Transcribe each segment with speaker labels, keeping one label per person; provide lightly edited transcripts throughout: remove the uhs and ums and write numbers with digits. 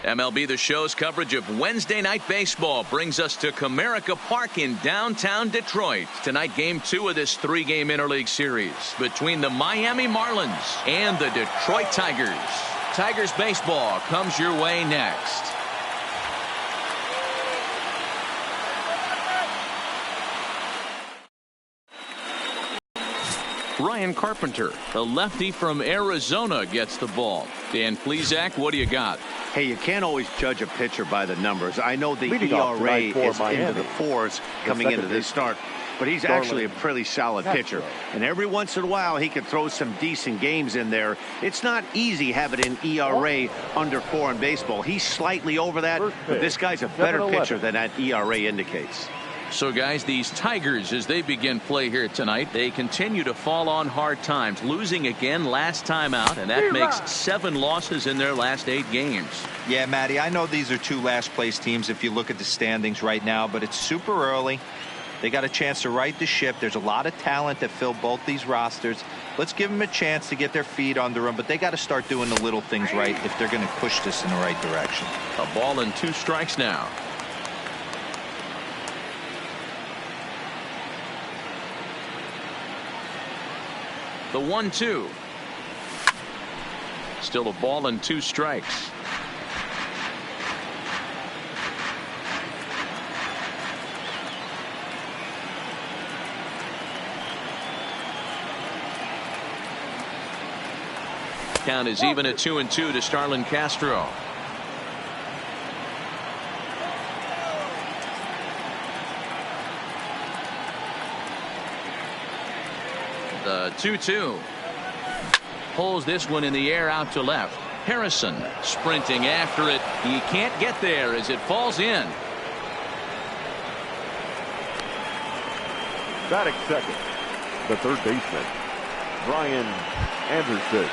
Speaker 1: MLB The Show's coverage of Wednesday Night Baseball brings us to Comerica Park in downtown Detroit. Tonight, Game 2 of this 3-game interleague series between the Miami Marlins and the Detroit Tigers. Tigers baseball comes your way next. Ryan Carpenter, the lefty from Arizona, gets the ball. Dan Plesac, what do you got?
Speaker 2: Hey, you can't always judge a pitcher by the numbers. I know the ERA is into the fours coming into this start, but he's actually a pretty solid pitcher. And every once in a while, he can throw some decent games in there. It's not easy having an ERA under 4 in baseball. He's slightly over that, but this guy's a better pitcher than that ERA indicates.
Speaker 1: So, guys, these Tigers, as they begin play here tonight, they continue to fall on hard times, losing again last time out, and that makes 7 losses in their last 8 games.
Speaker 3: Yeah, Matty, I know these are 2 last-place teams if you look at the standings right now, but it's super early. They got a chance to right the ship. There's a lot of talent that fill both these rosters. Let's give them a chance to get their feet under them, but they got to start doing the little things right if they're going to push this in the right direction.
Speaker 1: A ball and 2 strikes now. The 1-2. Still a ball and 2 strikes. Count is even at 2-2 to Starlin Castro. The 2-2. Pulls this one in the air out to left. Harrison sprinting after it. He can't get there as it falls in.
Speaker 4: Batting second, the third baseman, Brian Anderson.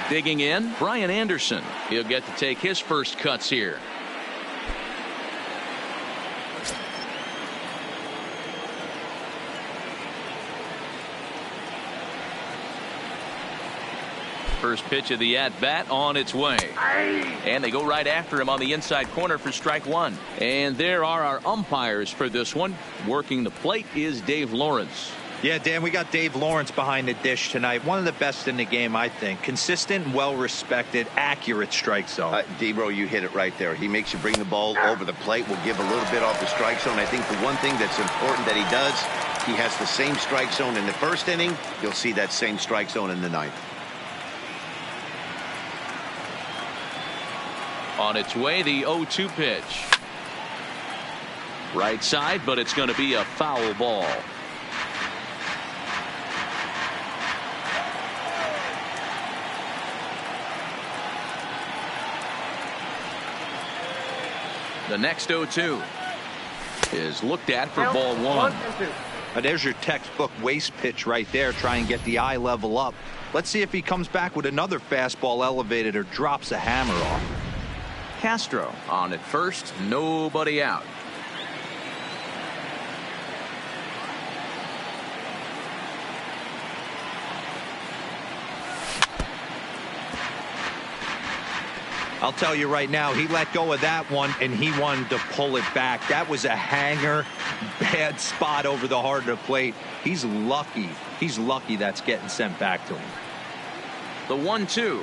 Speaker 1: Digging in, Brian Anderson. He'll get to take his first cuts here. First pitch of the at-bat on its way. And they go right after him on the inside corner for strike 1. And there are our umpires for this one. Working the plate is Dave Lawrence.
Speaker 3: Yeah, Dan, we got Dave Lawrence behind the dish tonight. One of the best in the game, I think. Consistent, well-respected, accurate strike zone.
Speaker 2: D-Bro, you hit it right there. He makes you bring the ball over the plate. Will give a little bit off the strike zone. I think the one thing that's important that he does, he has the same strike zone in the first inning. You'll see that same strike zone in the 9th.
Speaker 1: On its way, the 0-2 pitch. Right side, but it's going to be a foul ball. The next 0-2 is looked at for ball 1.
Speaker 3: There's your textbook waste pitch right there. Try and get the eye level up. Let's see if he comes back with another fastball elevated or drops a hammer off.
Speaker 1: Castro on at first, nobody out.
Speaker 3: I'll tell you right now, he let go of that one and he wanted to pull it back. That was a hanger, bad spot over the heart of the plate. He's lucky. He's lucky that's getting sent back to him.
Speaker 1: The 1-2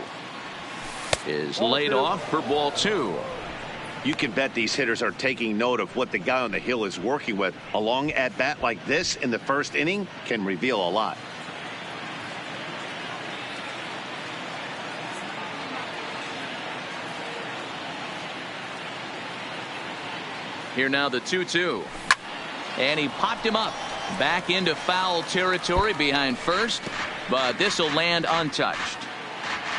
Speaker 1: is laid off for ball 2.
Speaker 2: You can bet these hitters are taking note of what the guy on the hill is working with. A long at-bat like this in the first inning can reveal a lot.
Speaker 1: Here now the 2-2. And he popped him up. Back into foul territory behind first. But this will land untouched.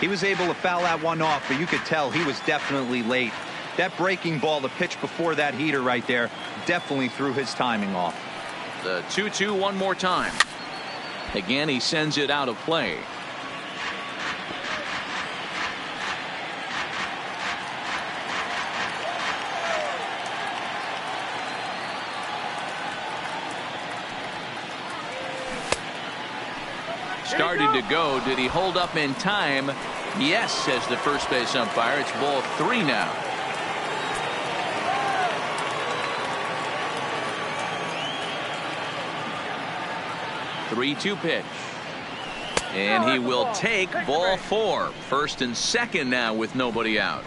Speaker 3: He was able to foul that one off, but you could tell he was definitely late. That breaking ball, the pitch before that heater right there, definitely threw his timing off.
Speaker 1: The 2-2 one more time. Again, he sends it out of play. Started to go. Did he hold up in time? Yes, says the first base umpire. It's ball 3 now. 3-2 pitch. And he will take ball 4. First and second now with nobody out.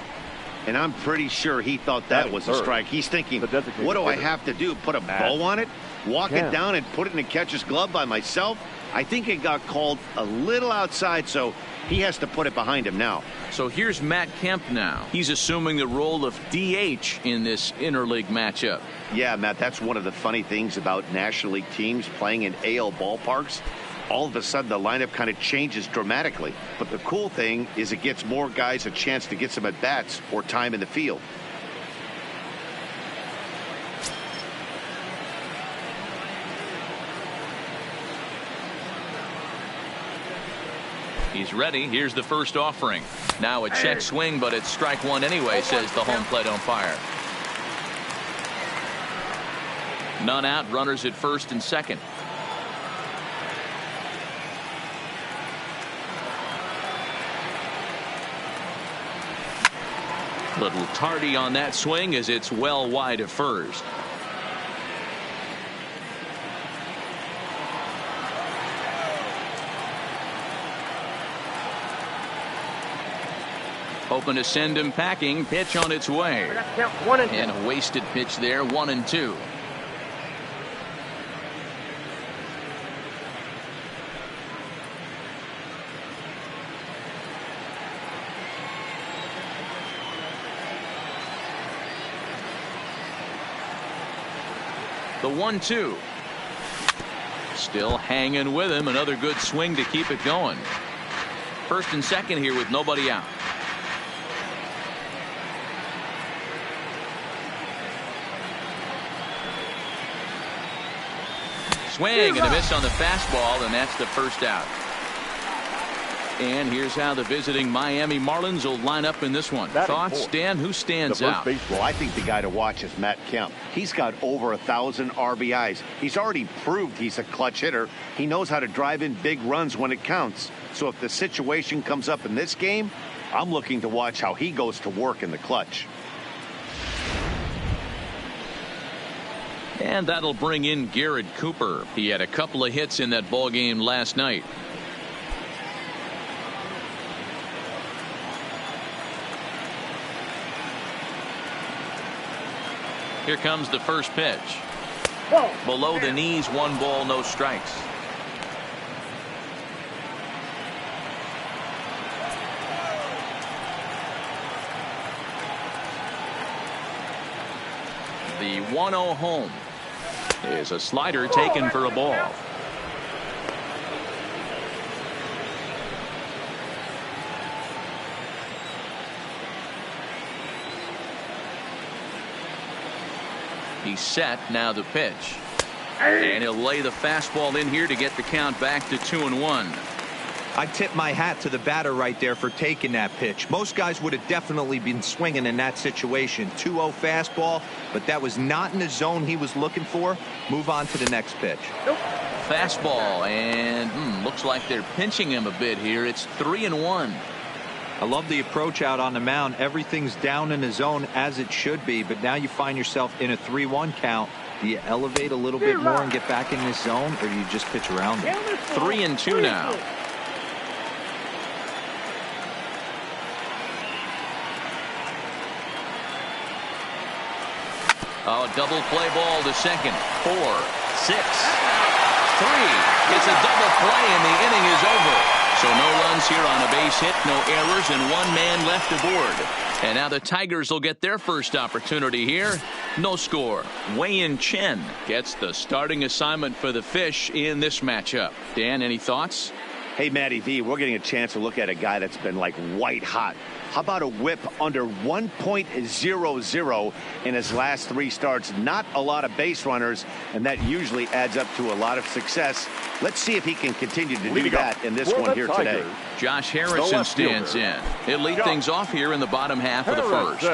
Speaker 2: And I'm pretty sure he thought that was a strike. He's thinking, what do I have to do? Put a bow on it? Walk it down and put it in the catcher's glove by myself? I think it got called a little outside, so he has to put it behind him now.
Speaker 1: So here's Matt Kemp now. He's assuming the role of DH in this interleague matchup.
Speaker 2: Yeah, Matt, that's one of the funny things about National League teams playing in AL ballparks. All of a sudden, the lineup kind of changes dramatically. But the cool thing is it gets more guys a chance to get some at-bats or time in the field.
Speaker 1: He's ready. Here's the first offering. Now a check swing, but it's strike one anyway, says the home plate umpire. None out, runners at first and second. Little tardy on that swing as it's well wide of first. Hoping to send him packing. Pitch on its way. And a wasted pitch there. 1-2. The 1-2. Still hanging with him. Another good swing to keep it going. First and second here with nobody out. Swing and a miss on the fastball, and that's the first out. And here's how the visiting Miami Marlins will line up in this one. Thoughts, Dan? Who stands out?
Speaker 2: Well, I think the guy to watch is Matt Kemp. He's got over 1,000 RBIs. He's already proved he's a clutch hitter. He knows how to drive in big runs when it counts. So if the situation comes up in this game, I'm looking to watch how he goes to work in the clutch.
Speaker 1: And that'll bring in Garrett Cooper. He had a couple of hits in that ball game last night. Here comes the first pitch. Below the knees, 1 ball, no strikes. The 1-0 home is a slider taken for a ball. He's set. Now the pitch. And he'll lay the fastball in here to get the count back to 2-1.
Speaker 3: I tip my hat to the batter right there for taking that pitch. Most guys would have definitely been swinging in that situation. 2-0 fastball, but that was not in the zone he was looking for. Move on to the next pitch.
Speaker 1: Fastball, and looks like they're pinching him a bit here. It's 3-1.
Speaker 3: I love the approach out on the mound. Everything's down in the zone as it should be, but now you find yourself in a 3-1 count. Do you elevate a little bit more and get back in this zone, or do you just pitch around it?
Speaker 1: 3-2 now. Oh, double play ball to second. 4, 6, 3. It's a double play and the inning is over. So no runs here on a base hit, no errors, and 1 man left aboard. And now the Tigers will get their first opportunity here. No score. Wei-Yin Chen gets the starting assignment for the Fish in this matchup. Dan, any thoughts?
Speaker 2: Hey, Matty V, we're getting a chance to look at a guy that's been like white hot. How about a whip under 1.00 in his last 3 starts? Not a lot of base runners, and that usually adds up to a lot of success. Let's see if he can continue to do that in this one here today.
Speaker 1: Josh Harrison stands in. He'll lead things off here in the bottom half of the first.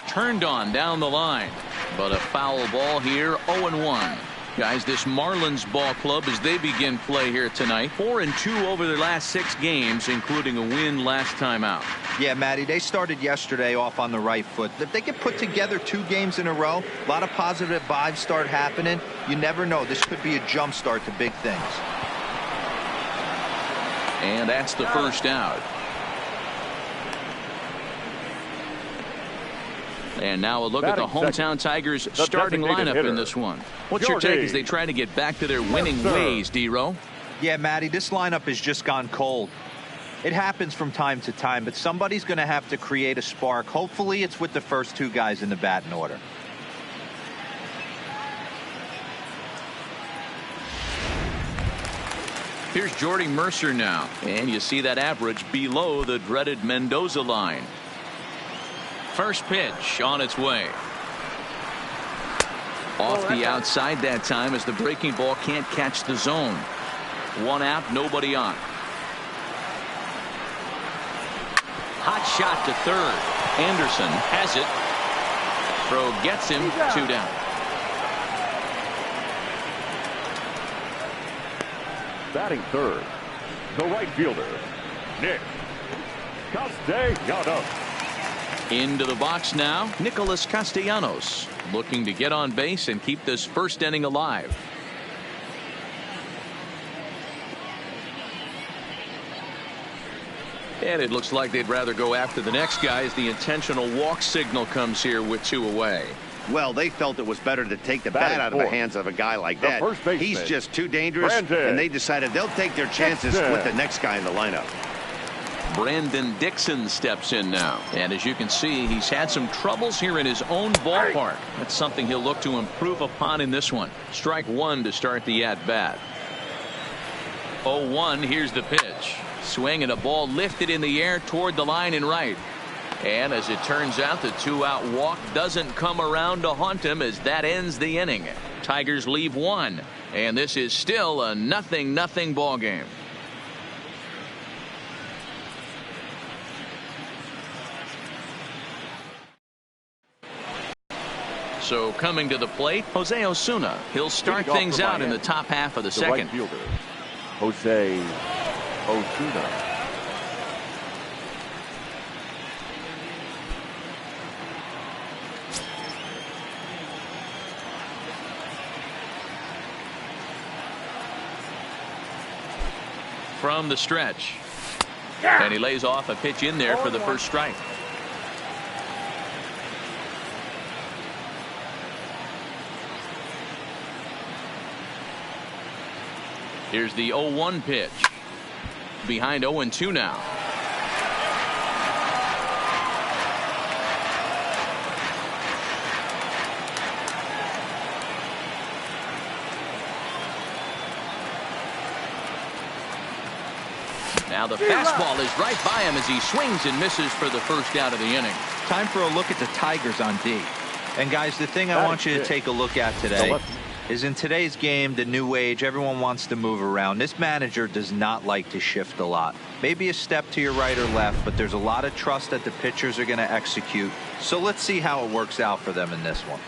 Speaker 1: Turned on down the line, but a foul ball here, 0-1. Guys, this Marlins ball club, as they begin play here tonight, 4-2 over their last 6 games, including a win last time out.
Speaker 3: Yeah, Matty, they started yesterday off on the right foot. If they can put together 2 games in a row, a lot of positive vibes start happening. You never know. This could be a jump start to big things.
Speaker 1: And that's the first out. And now a look at the hometown Tigers starting lineup in this one. What's your take as they try to get back to their winning ways, D-Row?
Speaker 3: Yeah, Matty, this lineup has just gone cold. It happens from time to time, but somebody's going to have to create a spark. Hopefully it's with the first 2 guys in the batting order.
Speaker 1: Here's Jordy Mercer now, and you see that average below the dreaded Mendoza line. First pitch on its way. Off the outside that time as the breaking ball can't catch the zone. 1 out, nobody on. Hot shot to third. Anderson has it. Throw gets him. 2 down.
Speaker 4: Batting third, the right fielder, Nick Castellanos.
Speaker 1: Into the box now, Nicholas Castellanos, looking to get on base and keep this first inning alive. And it looks like they'd rather go after the next guy as the intentional walk signal comes here with 2 away.
Speaker 2: Well, they felt it was better to take the bat out of the hands of a guy like that. He's just too dangerous, and they decided they'll take their chances with the next guy in the lineup.
Speaker 1: Brandon Dixon steps in now, and as you can see, he's had some troubles here in his own ballpark. That's something he'll look to improve upon in this one. Strike 1 to start the at-bat. 0-1. Here's the pitch. Swing and a ball lifted in the air toward the line and right. And as it turns out, the 2-out walk doesn't come around to haunt him as that ends the inning. Tigers leave 1, and this is still a 0-0 ball game. So coming to the plate, Jose Osuna. He'll start things out in the top half of the second.
Speaker 4: Right fielder, Jose Osuna.
Speaker 1: From the stretch. And he lays off a pitch in there for the first strike. Here's the 0-1 pitch. Behind 0-2 now. Now the fastball is right by him as he swings and misses for the first out of the inning.
Speaker 3: Time for a look at the Tigers on D. And guys, the thing I want you to take a look at today is in today's game, the new age, everyone wants to move around. This manager does not like to shift a lot. Maybe a step to your right or left, but there's a lot of trust that the pitchers are going to execute. So let's see how it works out for them in this one.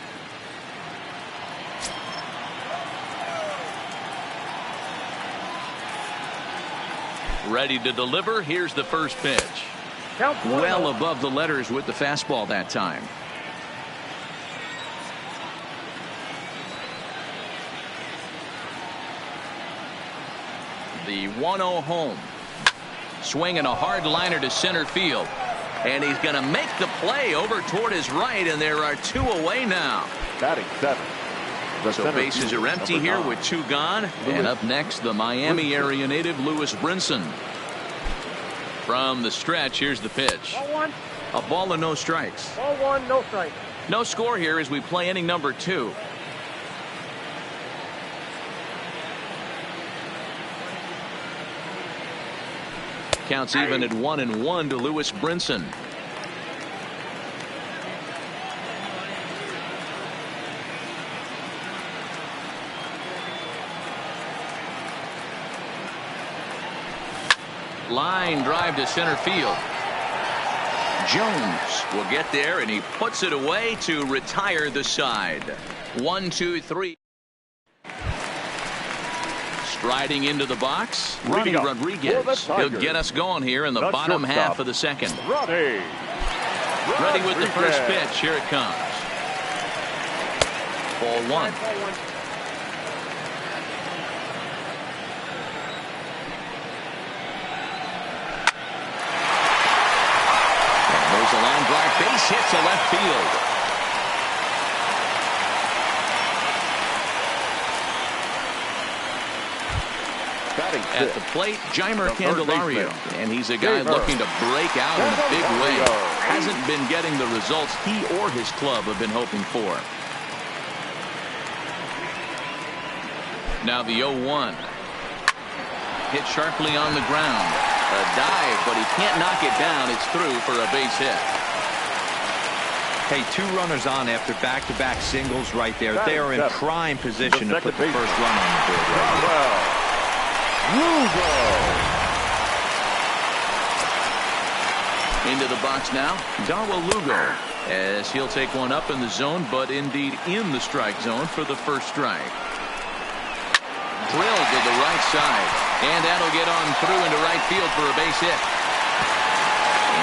Speaker 1: Ready to deliver. Here's the first pitch. Well above the letters with the fastball that time. The 1-0 home. Swinging a hard liner to center field. And he's going to make the play over toward his right, and there are 2 away now.
Speaker 4: Batting 7.
Speaker 1: So bases are empty here with 2 gone. And up next, the Miami area native Lewis Brinson. From the stretch, here's the pitch.
Speaker 5: 0-1.
Speaker 1: A ball and no strikes.
Speaker 5: 0-1, no strike.
Speaker 1: No score here as we play inning number 2. Counts even at 1-1 to Lewis Brinson. Line drive to center field. Jones will get there, and he puts it away to retire the side. 1, 2, 3. Striding into the box, Ronnie Rodriguez. He'll get us going here in the bottom half of the second. Ready with the first pitch. Here it comes. Ball one. And there's a line drive. Base hit to left field. At the plate, Jeimer Candelario, and he's a guy looking to break out in a big way. Hasn't been getting the results he or his club have been hoping for. Now the 0-1. Hit sharply on the ground. A dive, but he can't knock it down. It's through for a base hit.
Speaker 3: Hey, 2 runners on after back-to-back singles right there. They are in prime position to put the first run on the board right now.
Speaker 1: Into the box now, Darwell Lugo, as he'll take one up in the zone, but indeed in the strike zone for the first strike. Drilled to the right side, and that'll get on through into right field for a base hit.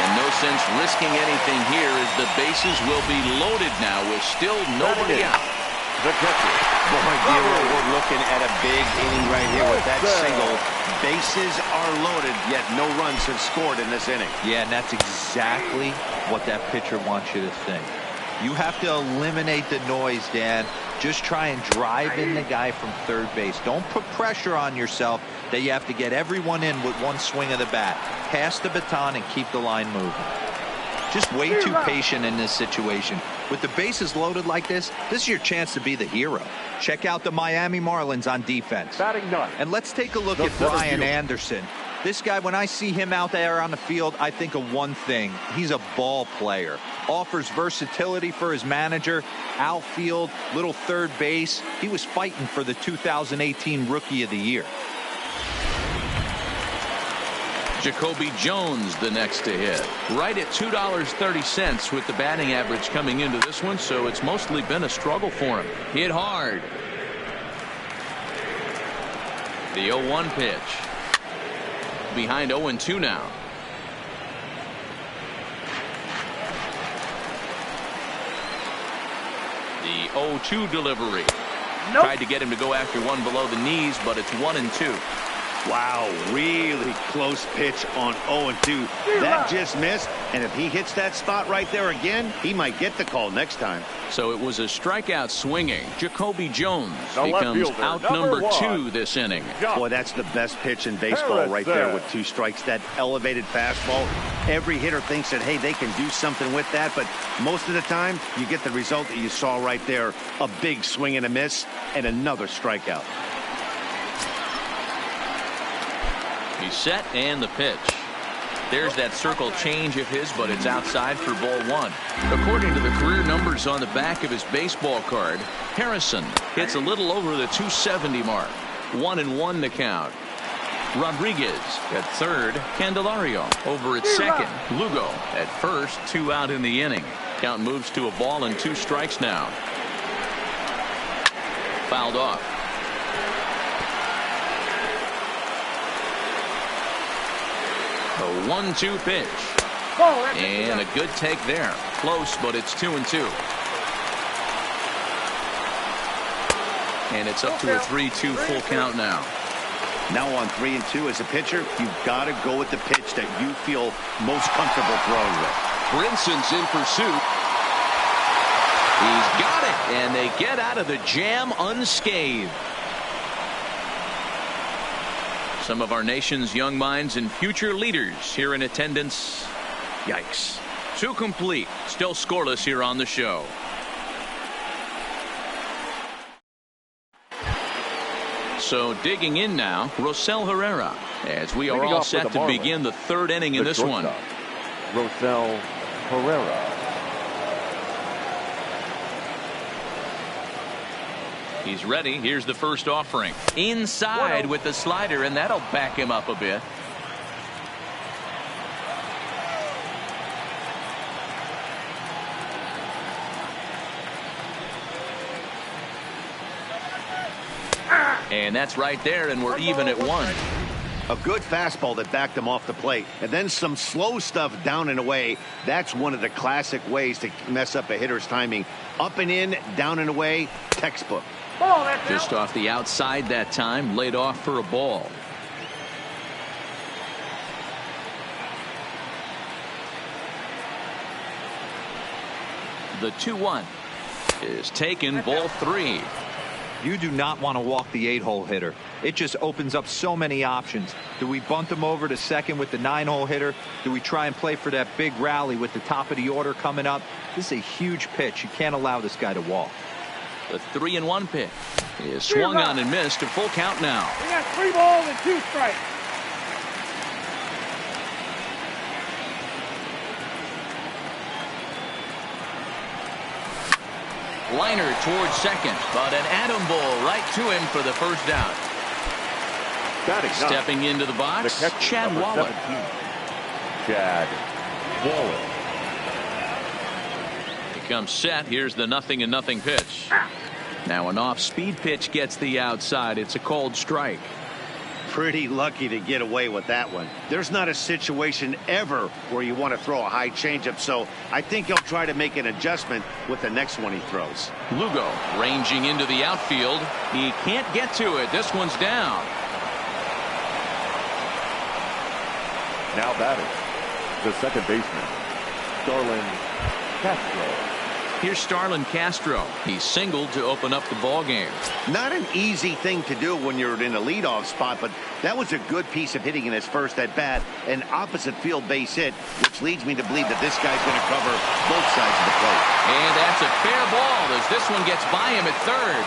Speaker 1: And no sense risking anything here, as the bases will be loaded now with still nobody out.
Speaker 2: The catcher. Boy, Giro, we're looking at a big inning right here with that single. Bases are loaded, yet no runs have scored in this inning.
Speaker 3: Yeah, and that's exactly what that pitcher wants you to think. You have to eliminate the noise, Dan. Just try and drive in the guy from third base. Don't put pressure on yourself that you have to get everyone in with one swing of the bat. Pass the baton and keep the line moving. Just way too patient in this situation. With the bases loaded like this is your chance to be the hero. Check out the Miami Marlins on defense. And let's take a look at Brian Anderson. This guy, when I see him out there on the field, I think of one thing. He's a ball player. Offers versatility for his manager. Outfield, little third base. He was fighting for the 2018 Rookie of the Year.
Speaker 1: Jacoby Jones the next to hit. Right at $2.30 with the batting average coming into this one, so it's mostly been a struggle for him. Hit hard. The 0-1 pitch. Behind 0-2 now. The 0-2 delivery. Nope. Tried to get him to go after one below the knees, but it's 1-2.
Speaker 2: Wow, really close pitch on 0-2. That just missed, and if he hits that spot right there again, he might get the call next time.
Speaker 1: So it was a strikeout swinging. Jacoby Jones becomes out number 2 this inning.
Speaker 2: Boy, that's the best pitch in baseball right there with 2 strikes. That elevated fastball. Every hitter thinks that, hey, they can do something with that, but most of the time, you get the result that you saw right there. A big swing and a miss, and another strikeout.
Speaker 1: He's set, and the pitch. There's that circle change of his, but it's outside for ball 1. According to the career numbers on the back of his baseball card, Harrison hits a little over the 270 mark. 1-1 to count. Rodriguez at third. Candelario over at second. Lugo at first. 2 out in the inning. Count moves to a ball and 2 strikes now. Fouled off. A 1-2 pitch. And a good take there. Close, but it's 2-2. And it's up to a 3-2 full count now.
Speaker 2: Now on 3-2 as a pitcher, you've got to go with the pitch that you feel most comfortable throwing with.
Speaker 1: Brinson's in pursuit. He's got it, and they get out of the jam unscathed. Some of our nation's young minds and future leaders here in attendance. Yikes. 2 complete. Still scoreless here on the show. So digging in now, Rosell Herrera, as we are all set to begin the 3rd inning in this one.
Speaker 4: Rosell Herrera.
Speaker 1: He's ready. Here's the first offering. Inside with the slider, and that'll back him up a bit. And that's right there, and we're even at 1.
Speaker 2: A good fastball that backed him off the plate. And then some slow stuff down and away. That's one of the classic ways to mess up a hitter's timing. Up and in, down and away, textbook.
Speaker 1: Just off the outside that time, laid off for a ball. The 2-1 is taken, ball 3.
Speaker 3: You do not want to walk the 8-hole hitter. It just opens up so many options. Do we bunt him over to second with the 9-hole hitter? Do we try and play for that big rally with the top of the order coming up? This is a huge pitch. You can't allow this guy to walk.
Speaker 1: The 3-1 pitch is swung on and missed. A full count now.
Speaker 5: We got 3 balls and 2 strikes.
Speaker 1: Liner towards second, but an atom ball right to him for the first down. Stepping into the box, Chad Wallach.
Speaker 4: Chad Wallach.
Speaker 1: Here comes Set. Here's the 0-0 pitch. Now an off-speed pitch gets the outside. It's a called strike.
Speaker 2: Pretty lucky to get away with that one. There's not a situation ever where you want to throw a high changeup, so I think he'll try to make an adjustment with the next one he throws.
Speaker 1: Lugo ranging into the outfield. He can't get to it. This one's down.
Speaker 4: Now batting, the second baseman, Starlin Castro.
Speaker 1: Here's Starlin Castro. He singled to open up the ball game.
Speaker 2: Not an easy thing to do when you're in a leadoff spot, but that was a good piece of hitting in his first at bat. An opposite field base hit, which leads me to believe that this guy's going to cover both sides of the plate.
Speaker 1: And that's a fair ball as this one gets by him at third.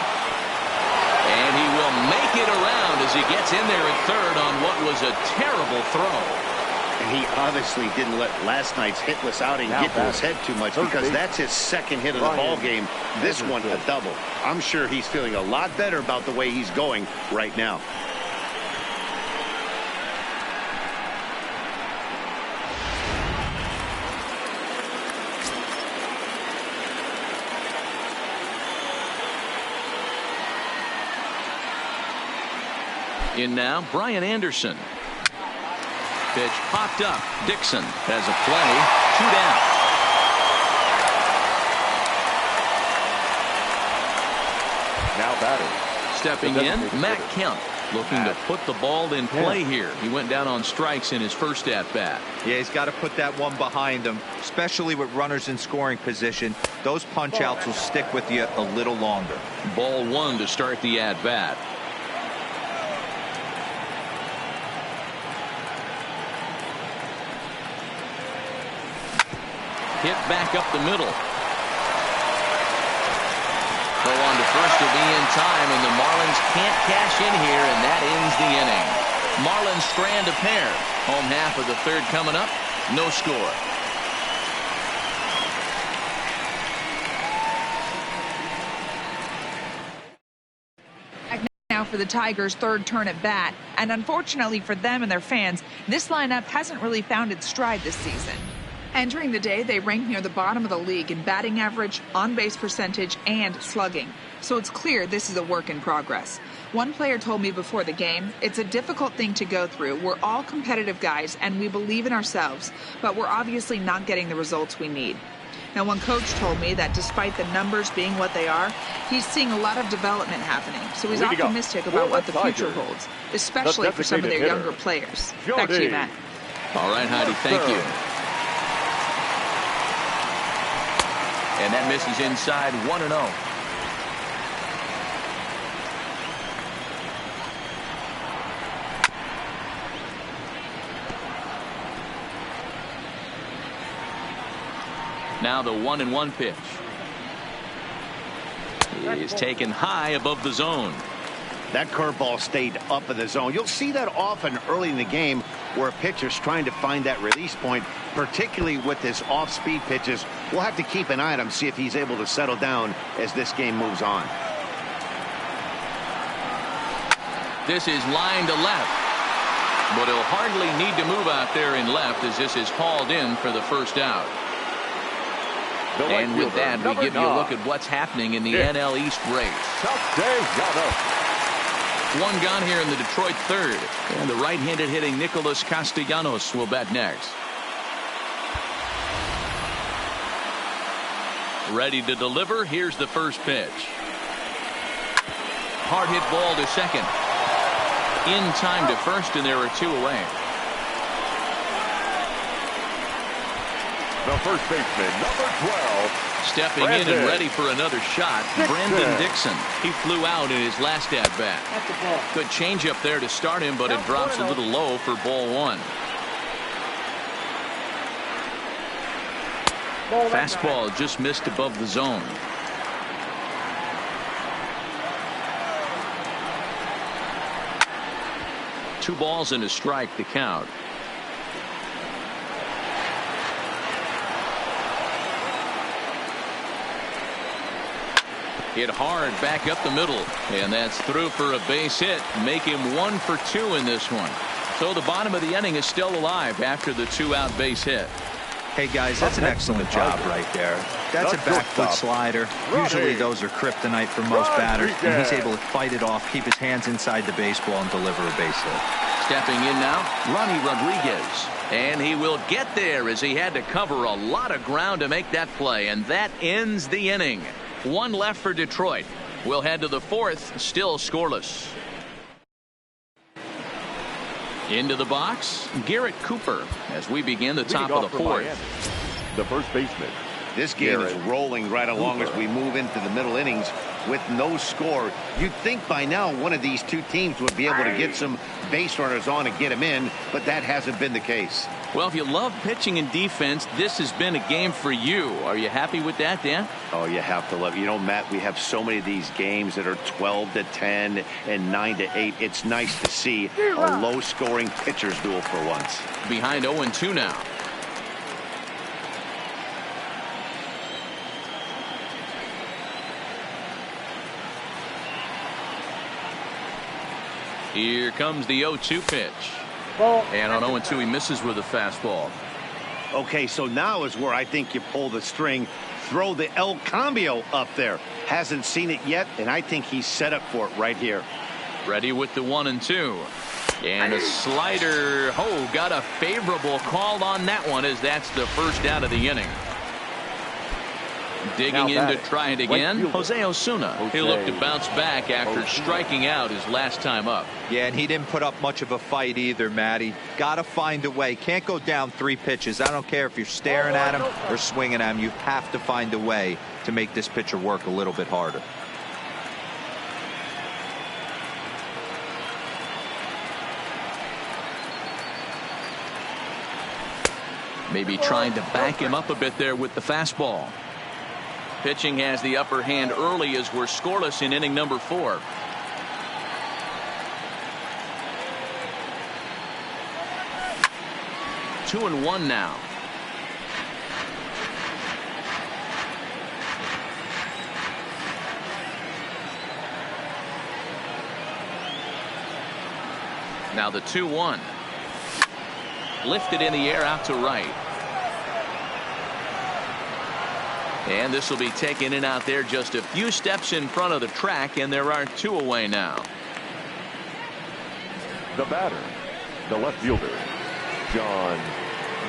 Speaker 1: And he will make it around as he gets in there at third on what was a terrible throw.
Speaker 2: And he obviously didn't let last night's hitless outing get to his head too much, because that's his second hit of the ball game. This one a double. I'm sure he's feeling a lot better about the way he's going right now.
Speaker 1: In now, Brian Anderson. Pitch popped up. Dixon has a play. 2 down.
Speaker 4: Now batting.
Speaker 1: Stepping in, Matt Kemp looking to put the ball in play here. He went down on strikes in his first at bat.
Speaker 3: Yeah, he's got to put that one behind him, especially with runners in scoring position. Those punch outs will stick with you a little longer.
Speaker 1: Ball 1 to start the at bat. Hit back up the middle. Throw on to first will be in time, and the Marlins can't cash in here, and that ends the inning. Marlins strand a pair. Home half of the third coming up. No score.
Speaker 6: Now for the Tigers' third turn at bat, and unfortunately for them and their fans, this lineup hasn't really found its stride this season. Entering the day, they ranked near the bottom of the league in batting average, on-base percentage, and slugging. So it's clear this is a work in progress. One player told me before the game, it's a difficult thing to go through. We're all competitive guys, and we believe in ourselves, but we're obviously not getting the results we need. Now, one coach told me that despite the numbers being what they are, he's seeing a lot of development happening. So he's optimistic about what the future holds, especially for some of their younger players. Back to you, Matt.
Speaker 1: All right, Heidi, thank you. And that misses inside 1-0. Now the 1-1 pitch is taken high above the zone.
Speaker 2: That curveball stayed up in the zone. You'll see that often early in the game where a pitcher's trying to find that release point, particularly with his off-speed pitches. We'll have to keep an eye on him, see if he's able to settle down as this game moves on.
Speaker 1: This is line to left, but he'll hardly need to move out there in left as this is hauled in for the first out. And with that, we give you a look at what's happening in the NL East race. One gone here in the Detroit third. And the right-handed hitting Nicholas Castellanos will bat next. Ready to deliver. Here's the first pitch. Hard hit ball to second. In time to first, and there are two away.
Speaker 4: The first baseman, number 12.
Speaker 1: Stepping in and ready for another shot, Brandon Dixon. He flew out in his last at-bat. Good changeup there to start him, but it drops a little low for ball one. Fastball just missed above the zone. Two balls and a strike to count. Hit hard back up the middle, and that's through for a base hit. Make him 1 for 2 in this one. So the bottom of the inning is still alive after the 2-out base hit.
Speaker 3: Hey guys, that's an excellent job right there. That's a back foot slider. Usually those are kryptonite for most batters, and he's able to fight it off, keep his hands inside the baseball, and deliver a base hit.
Speaker 1: Stepping in now, Ronnie Rodriguez. And he will get there as he had to cover a lot of ground to make that play, and that ends the inning. One left for Detroit. We'll head to the fourth, still scoreless. Into the box, Garrett Cooper as we begin the top of the fourth.
Speaker 4: The first baseman.
Speaker 2: This game is rolling right along as we move into the middle innings with no score. You'd think by now one of these two teams would be able to get some base runners on and get them in, but that hasn't been the case.
Speaker 1: Well, if you love pitching and defense, this has been a game for you. Are you happy with that, Dan?
Speaker 2: Oh, you have to love it. You know, Matt, we have so many of these games that are 12-10 and 9-8. It's nice to see a low-scoring pitcher's duel for once.
Speaker 1: Behind 0-2 now. Here comes the 0-2 pitch. And on 0-2 he misses with a fastball.
Speaker 2: Okay, so now is where I think you pull the string. Throw the El Cambio up there. Hasn't seen it yet, and I think he's set up for it right here.
Speaker 1: Ready with the 1-2. And a slider. Oh, got a favorable call on that one as that's the first out of the inning. Digging in to try it again, Jose Osuna. He'll look to bounce back after striking out his last time up.
Speaker 3: Yeah, and he didn't put up much of a fight either, Matty. Got to find a way. Can't go down 3 pitches. I don't care if you're staring at him or swinging at him. You have to find a way to make this pitcher work a little bit harder.
Speaker 1: Maybe trying to back him up a bit there with the fastball. Pitching has the upper hand early as we're scoreless in inning number 4. Two and one now. Now the 2-1. Lifted in the air out to right. And this will be taken in out there just a few steps in front of the track, and there are 2 away now.
Speaker 4: The batter, the left fielder, John.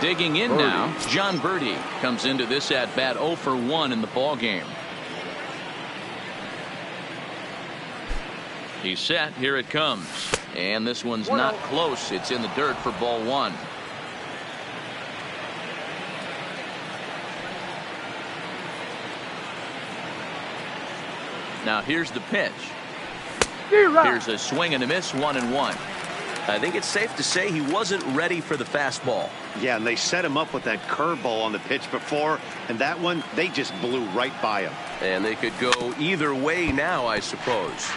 Speaker 1: Digging in
Speaker 4: Birdie.
Speaker 1: now, John Birdie comes into this at bat 0 for 1 in the ball game. He's set. Here it comes. And this one's not close. It's in the dirt for ball 1. Now here's the pitch. Here's a swing and a miss, 1-1. I think it's safe to say he wasn't ready for the fastball.
Speaker 2: Yeah, and they set him up with that curveball on the pitch before, and that one, they just blew right by him.
Speaker 1: And they could go either way now, I suppose.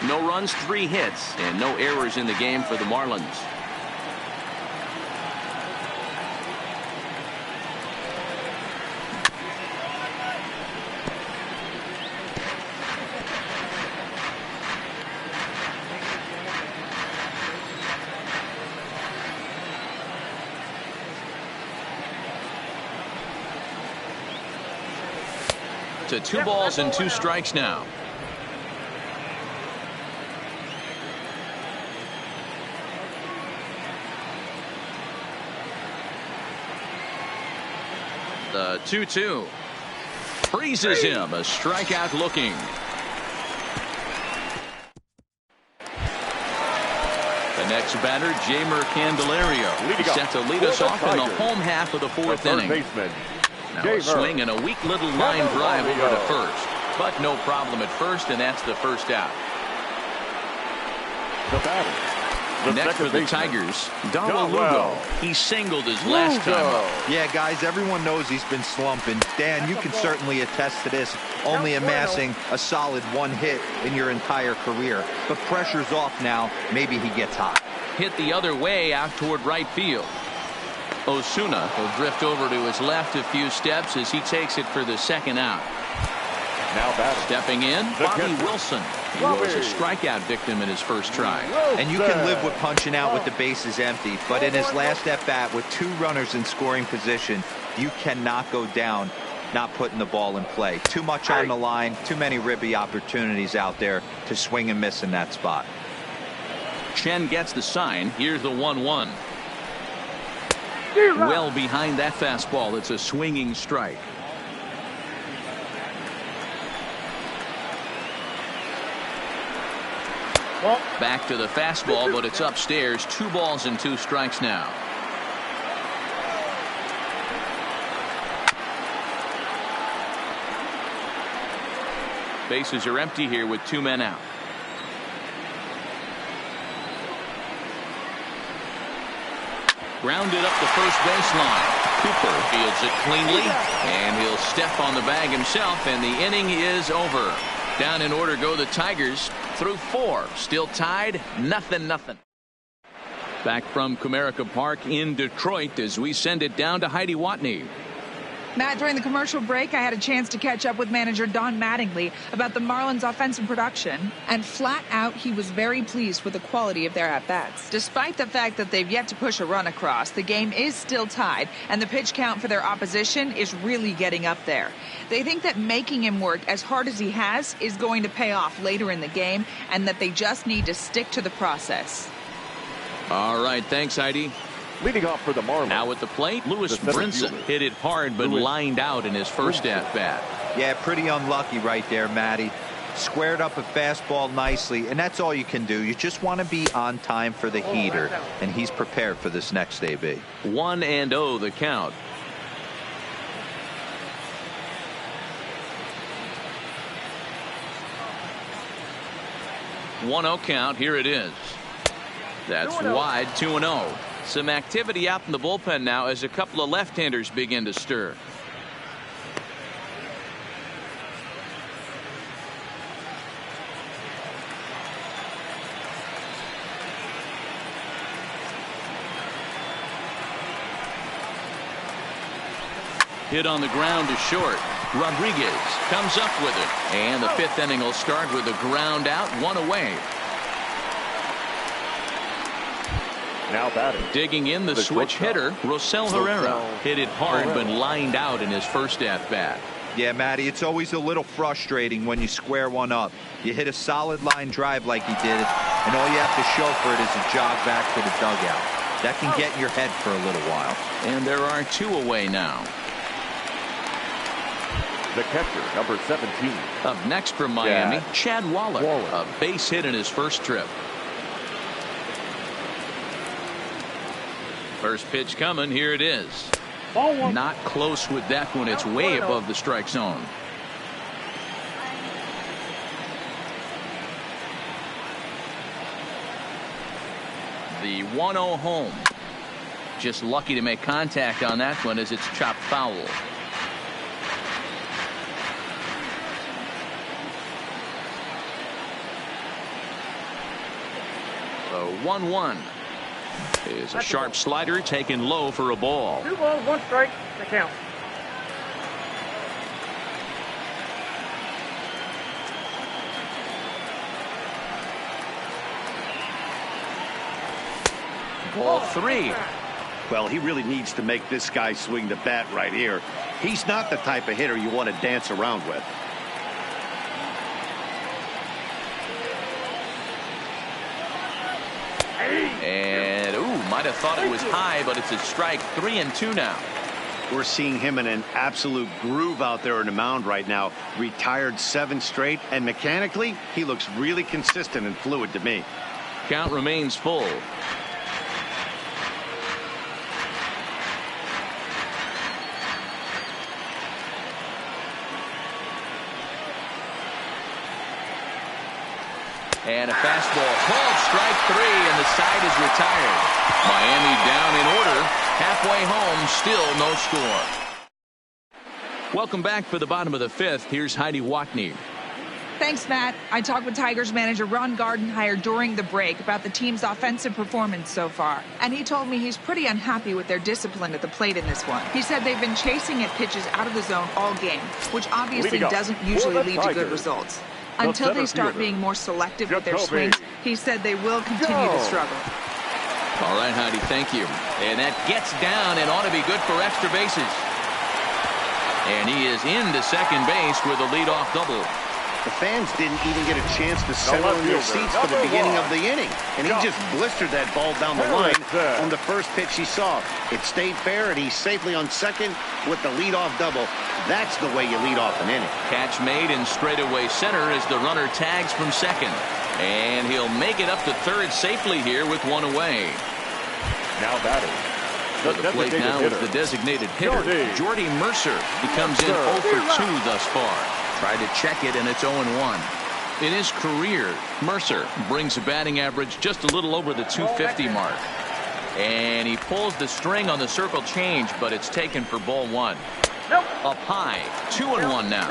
Speaker 1: No runs, 3 hits, and no errors in the game for the Marlins. To 2 balls and 2 strikes now. The 2-2. Freezes him. A strikeout looking. The next batter, Jamer Candelario, set to lead us off in the home half of the fourth inning. Now a swing and a weak little line drive over to first. But no problem at first, and that's the first out.
Speaker 4: The batter.
Speaker 1: Next for the Tigers, Darwin Lugo. He singled his last time up.
Speaker 3: Yeah, guys, everyone knows he's been slumping. Dan, you can certainly attest to this, only amassing a solid one hit in your entire career. But pressure's off now. Maybe he gets hot.
Speaker 1: Hit the other way out toward right field. Osuna will drift over to his left a few steps as he takes it for the second out.
Speaker 4: Now batting.
Speaker 1: Stepping in, Bobby Wilson. He was a strikeout victim in his first try.
Speaker 3: And you can live with punching out with the bases empty, but in his last at-bat with 2 runners in scoring position, you cannot go down not putting the ball in play. Too much on the line, too many ribby opportunities out there to swing and miss in that spot.
Speaker 1: Chen gets the sign. Here's the 1-1. Well behind that fastball. It's a swinging strike. Back to the fastball, but it's upstairs. 2 balls and 2 strikes now. Bases are empty here with 2 men out. Grounded up the first baseline. Cooper fields it cleanly, and he'll step on the bag himself, and the inning is over. Down in order go the Tigers through 4. Still tied, 0-0. Back from Comerica Park in Detroit as we send it down to Heidi Watney.
Speaker 6: Matt, during the commercial break, I had a chance to catch up with manager Don Mattingly about the Marlins' offensive production, and flat out, he was very pleased with the quality of their at-bats. Despite the fact that they've yet to push a run across, the game is still tied, and the pitch count for their opposition is really getting up there. They think that making him work as hard as he has is going to pay off later in the game, and that they just need to stick to the process.
Speaker 1: All right, thanks, Heidi.
Speaker 4: Leading off for the Marlins.
Speaker 1: Now at the plate, Lewis Brinson hit it hard but lined out in his first at-bat.
Speaker 3: Yeah, pretty unlucky right there, Matty. Squared up a fastball nicely, and that's all you can do. You just want to be on time for the heater, and he's prepared for this next AB.
Speaker 1: 1-0 the count. One-0 count. Here it is. That's wide. 2-0. Some activity out in the bullpen now as a couple of left-handers begin to stir. Hit on the ground to short. Rodriguez comes up with it. And the 5th inning will start with a ground out, 1 away.
Speaker 4: Now batting.
Speaker 1: Digging in the switch hitter, Rosell Herrera. Hit it hard but lined out in his first at-bat.
Speaker 3: Yeah, Matty, it's always a little frustrating when you square one up. You hit a solid line drive like he did, and all you have to show for it is a jog back to the dugout. That can get in your head for a little while.
Speaker 1: And there are 2 away now.
Speaker 4: The catcher, number 17.
Speaker 1: Up next from Miami, Chad Waller. A base hit in his first trip. First pitch coming. Here it is. Not close with that one. It's way above the strike zone. The 1-0 home. Just lucky to make contact on that one as it's chopped foul. The 1-1 is a sharp slider taken low for a ball.
Speaker 5: 2 balls, 1 strike. The count.
Speaker 1: Ball 3.
Speaker 2: Well, he really needs to make this guy swing the bat right here. He's not the type of hitter you want to dance around with.
Speaker 1: And might have thought it was high, but it's a strike. 3-2 now.
Speaker 2: We're seeing him in an absolute groove out there in the mound right now. Retired 7 straight, and mechanically, he looks really consistent and fluid to me.
Speaker 1: Count remains full. And a fastball called strike 3, and the side is retired. Miami down in order. Halfway home, still no score. Welcome back for the bottom of the 5th. Here's Heidi Watney.
Speaker 6: Thanks, Matt. I talked with Tigers manager Ron Gardenhire during the break about the team's offensive performance so far. And he told me he's pretty unhappy with their discipline at the plate in this one. He said they've been chasing at pitches out of the zone all game, which obviously doesn't usually lead to good results. Until they start being more selective with their swings, he said they will continue to struggle.
Speaker 1: All right, Heidi, thank you. And that gets down and ought to be good for extra bases. And he is into second base with a leadoff double.
Speaker 2: The fans didn't even get a chance to settle in their seats for the beginning of the inning. And he just blistered that ball down the line on the first pitch he saw. It stayed fair, and he's safely on second with the leadoff double. That's the way you lead off an inning.
Speaker 1: Catch made in straightaway center as the runner tags from second. And he'll make it up to third safely here with one away.
Speaker 4: Now batting.
Speaker 1: To the plate now is the designated hitter, Jordy Mercer. He comes in 0 for 2 thus far. Tried to check it, and it's 0-1. In his career, Mercer brings a batting average just a little over the 250 mark. And he pulls the string on the circle change, but it's taken for ball 1. Up high, 2-1 now.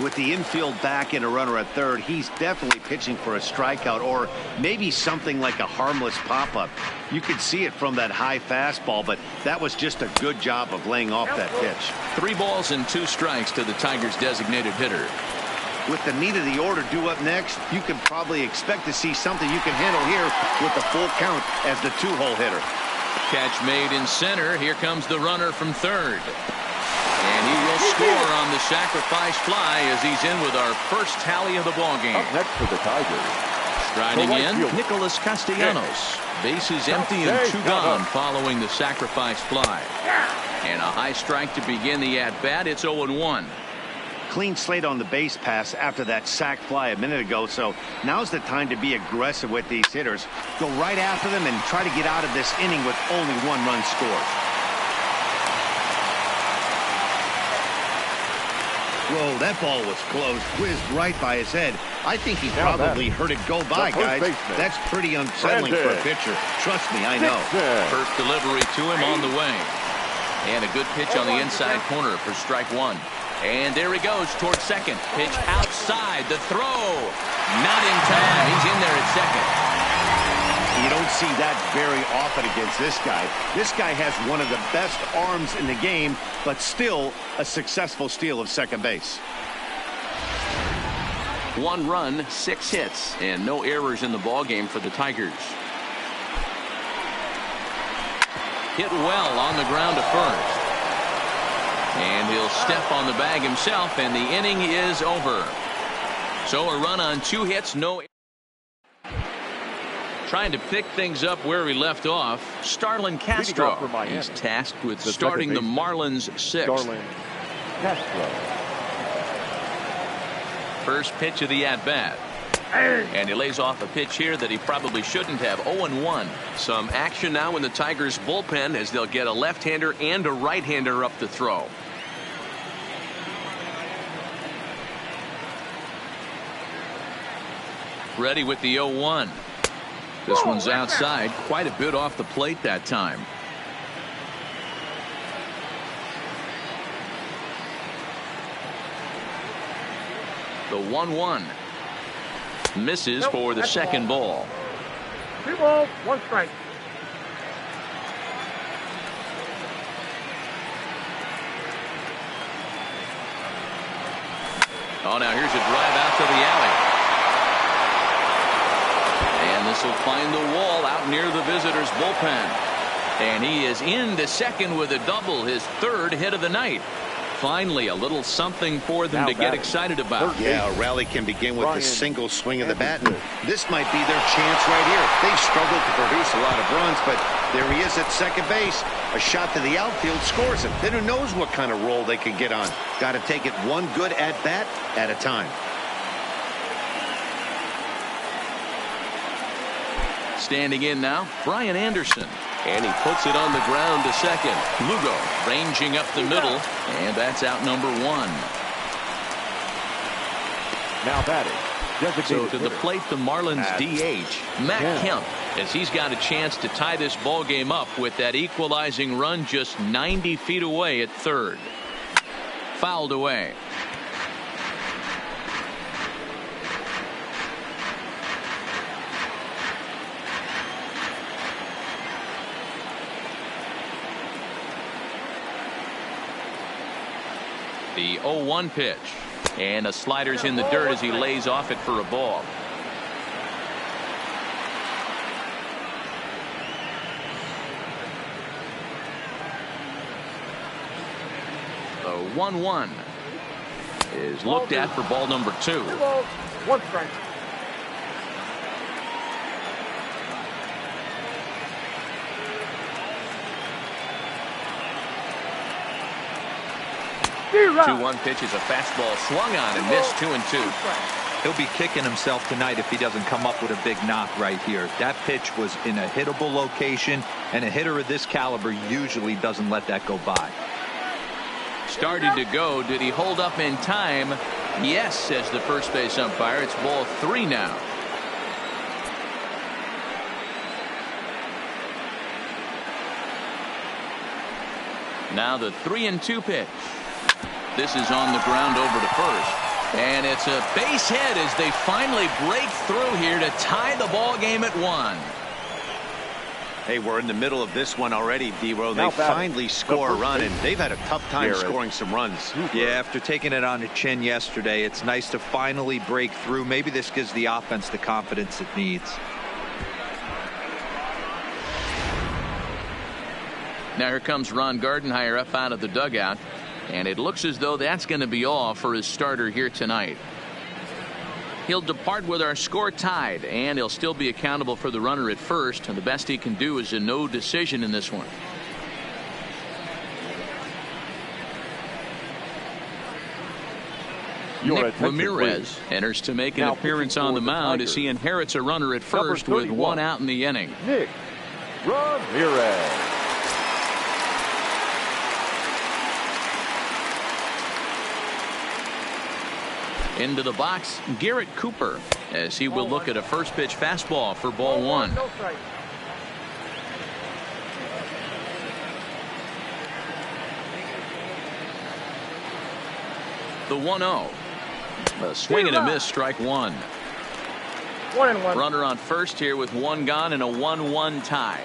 Speaker 2: With the infield back and a runner at third, he's definitely pitching for a strikeout or maybe something like a harmless pop-up. You could see it from that high fastball, but that was just a good job of laying off that pitch.
Speaker 1: 3 balls and 2 strikes to the Tigers' designated hitter.
Speaker 2: With the meat of the order due up next, you can probably expect to see something you can handle here with the full count as the 2-hole hitter.
Speaker 1: Catch made in center. Here comes the runner from third. And he will score on the sacrifice fly as he's in with our first tally of the ballgame.
Speaker 4: Up next for the Tigers.
Speaker 1: Striding in, Nicholas Castellanos. Bases empty and 2 gone following the sacrifice fly. And a high strike to begin the at-bat. It's 0-1.
Speaker 2: Clean slate on the base pass after that sac fly a minute ago, so now's the time to be aggressive with these hitters. Go right after them and try to get out of this inning with only 1 run scored. Whoa, that ball was close, whizzed right by his head. I think he probably heard it go by, guys. That's pretty unsettling for a pitcher. Trust me, I know.
Speaker 1: First delivery to him on the way. And a good pitch on the inside corner for strike 1. And there he goes towards second. Pitch outside. The throw. Not in time. He's in there at second.
Speaker 2: You don't see that very often against this guy. This guy has one of the best arms in the game, but still a successful steal of second base.
Speaker 1: 1 run, 6 hits, and no errors in the ballgame for the Tigers. Hit well on the ground to first. And he'll step on the bag himself, and the inning is over. So a run on 2 hits, no. Trying to pick things up where we left off, Starlin Castro. He's tasked with starting the Marlins 6th. First pitch of the at-bat. And he lays off a pitch here that he probably shouldn't have. 0-1. Some action now in the Tigers bullpen as they'll get a left-hander and a right-hander up to throw. Ready with the 0-1. This one's outside, quite a bit off the plate that time. The 1-1 misses for the second ball.
Speaker 5: 2 balls, 1 strike.
Speaker 1: Oh, now here's a drive out to the alley. And this will find the wall out near the visitors' bullpen. And he is into second with a double, his 3rd hit of the night. Finally, a little something for them to get excited about.
Speaker 2: Yeah, a rally can begin with a single swing of the bat, and this might be their chance right here. They've struggled to produce a lot of runs, but There he is at second base. A shot to the outfield scores him. Then who knows what kind of roll they can get on. Got to take it one good at-bat at a time.
Speaker 1: Standing in now, Brian Anderson. And he puts it on the ground to second. Lugo ranging up the middle. And that's out number one.
Speaker 4: Now batting.
Speaker 1: So to the plate, the Marlins DH, Matt Kemp, as he's got a chance to tie this ball game up with that equalizing run just 90 feet away at third. Fouled away. The 0-1 pitch. And a slider's in the dirt as he lays off it for a ball. The 1-1 is looked at for ball number 2.
Speaker 5: 2 balls, 1 strike.
Speaker 1: The 2-1 pitch is a fastball swung on and missed. 2-2.
Speaker 3: He'll be kicking himself tonight if he doesn't come up with a big knock right here. That pitch was in a hittable location, and a hitter of this caliber usually doesn't let that go by.
Speaker 1: Started to go. Did he hold up in time? Yes, says the first base umpire. It's ball 3 now. Now the 3-2 pitch. This is on the ground over to first. And it's a base hit as they finally break through here to tie the ball game at 1.
Speaker 2: Hey, we're in the middle of this one already, D-Row. They finally score a run, and they've had a tough time scoring some runs.
Speaker 3: Yeah, after taking it on the chin yesterday, it's nice to finally break through. Maybe this gives the offense the confidence it needs.
Speaker 1: Now here comes Ron Gardenhire up out of the dugout. And it looks as though that's going to be all for his starter here tonight. He'll depart with our score tied, and he'll still be accountable for the runner at first. And the best he can do is a no decision in this one. Nick Ramirez enters to make an appearance on the mound as he inherits a runner at first with 1 out in the inning.
Speaker 4: Nick Ramirez.
Speaker 1: Into the box, Garrett Cooper, as he will look at a first pitch fastball for ball 1. The 1-0. A swing and a miss, strike 1.
Speaker 5: 1-1.
Speaker 1: Runner on first here with 1 gone and a 1-1 tie.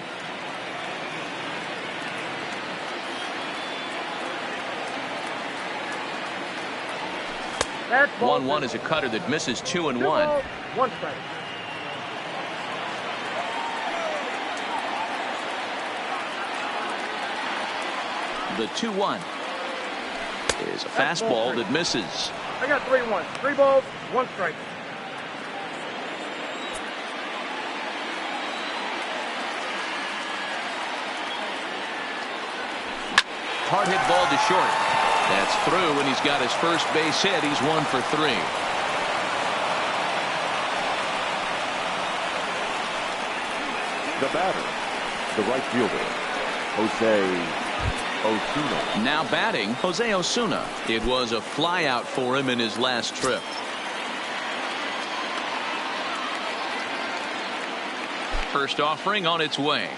Speaker 5: That's
Speaker 1: 1-1 is a cutter that misses 2-1.
Speaker 5: 1 strike.
Speaker 1: The 2-1 is a fastball that misses.
Speaker 5: I got 3-1. 3 balls, 1 strike.
Speaker 1: Hard hit ball to short. That's through, and he's got his first base hit. He's 1 for 3.
Speaker 4: The batter, the right fielder, Jose Osuna.
Speaker 1: Now batting, Jose Osuna. It was a flyout for him in his last trip. First offering on its way.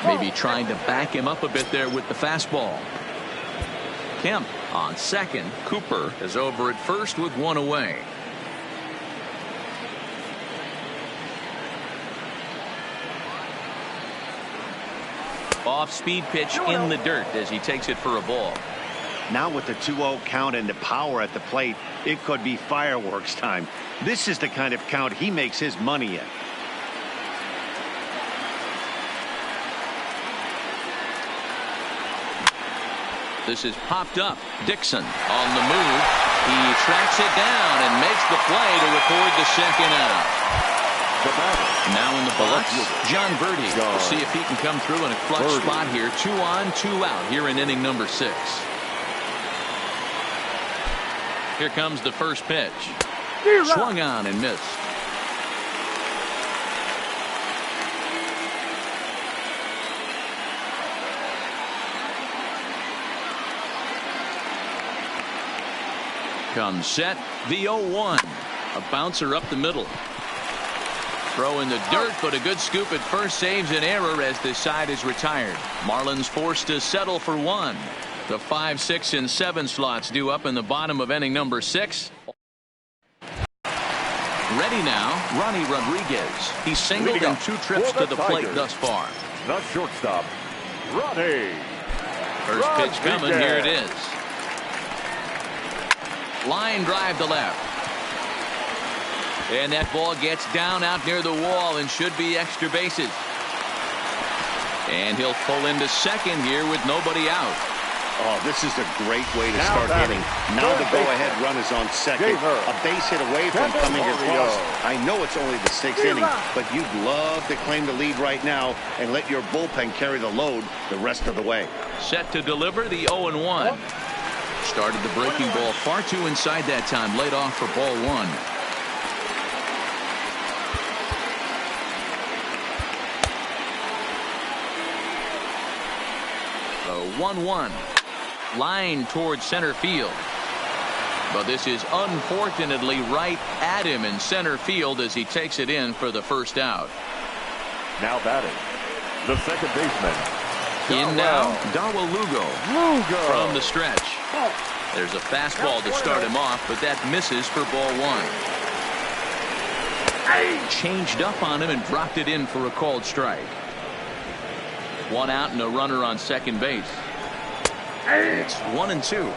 Speaker 1: Maybe trying to back him up a bit there with the fastball. Kemp on second. Cooper is over at first with 1 away. Off speed pitch in the dirt as he takes it for a ball.
Speaker 2: Now with the 2-0 count and the power at the plate, it could be fireworks time. This is the kind of count he makes his money in.
Speaker 1: This is popped up. Dixon on the move. He tracks it down and makes the play to record the second out. Now in the box, John Birdie. We'll see if he can come through in a clutch spot here. 2 on, 2 out here in inning number 6. Here comes the first pitch. Swung on and missed. Comes set, the 0-1. A bouncer up the middle. Throw in the dirt, but a good scoop at first saves an error as this side is retired. Marlins forced to settle for 1. The 5, 6, and 7 slots due up in the bottom of inning number 6. Ready now, Ronnie Rodriguez. He's singled in 2 trips to the plate thus far.
Speaker 4: The shortstop, Ronnie.
Speaker 1: First pitch coming, here it is. Line drive to left. And that ball gets down out near the wall and should be extra bases. And he'll pull into second here with nobody out.
Speaker 2: Oh, this is a great way to start hitting. Now the go-ahead run is on second. A base hit away from coming across. I know it's only the 6th inning, but you'd love to claim the lead right now and let your bullpen carry the load the rest of the way.
Speaker 1: Set to deliver the 0-1. Started the breaking ball far too inside that time. Laid off for ball 1. The 1-1. Line towards center field. But this is unfortunately right at him in center field as he takes it in for the first out.
Speaker 4: Now batting, the second baseman.
Speaker 1: In now, Darwell Lugo from the stretch. There's a fastball to start him off, but that misses for ball 1. Changed up on him and dropped it in for a called strike. 1 out and a runner on second base. It's 1-2.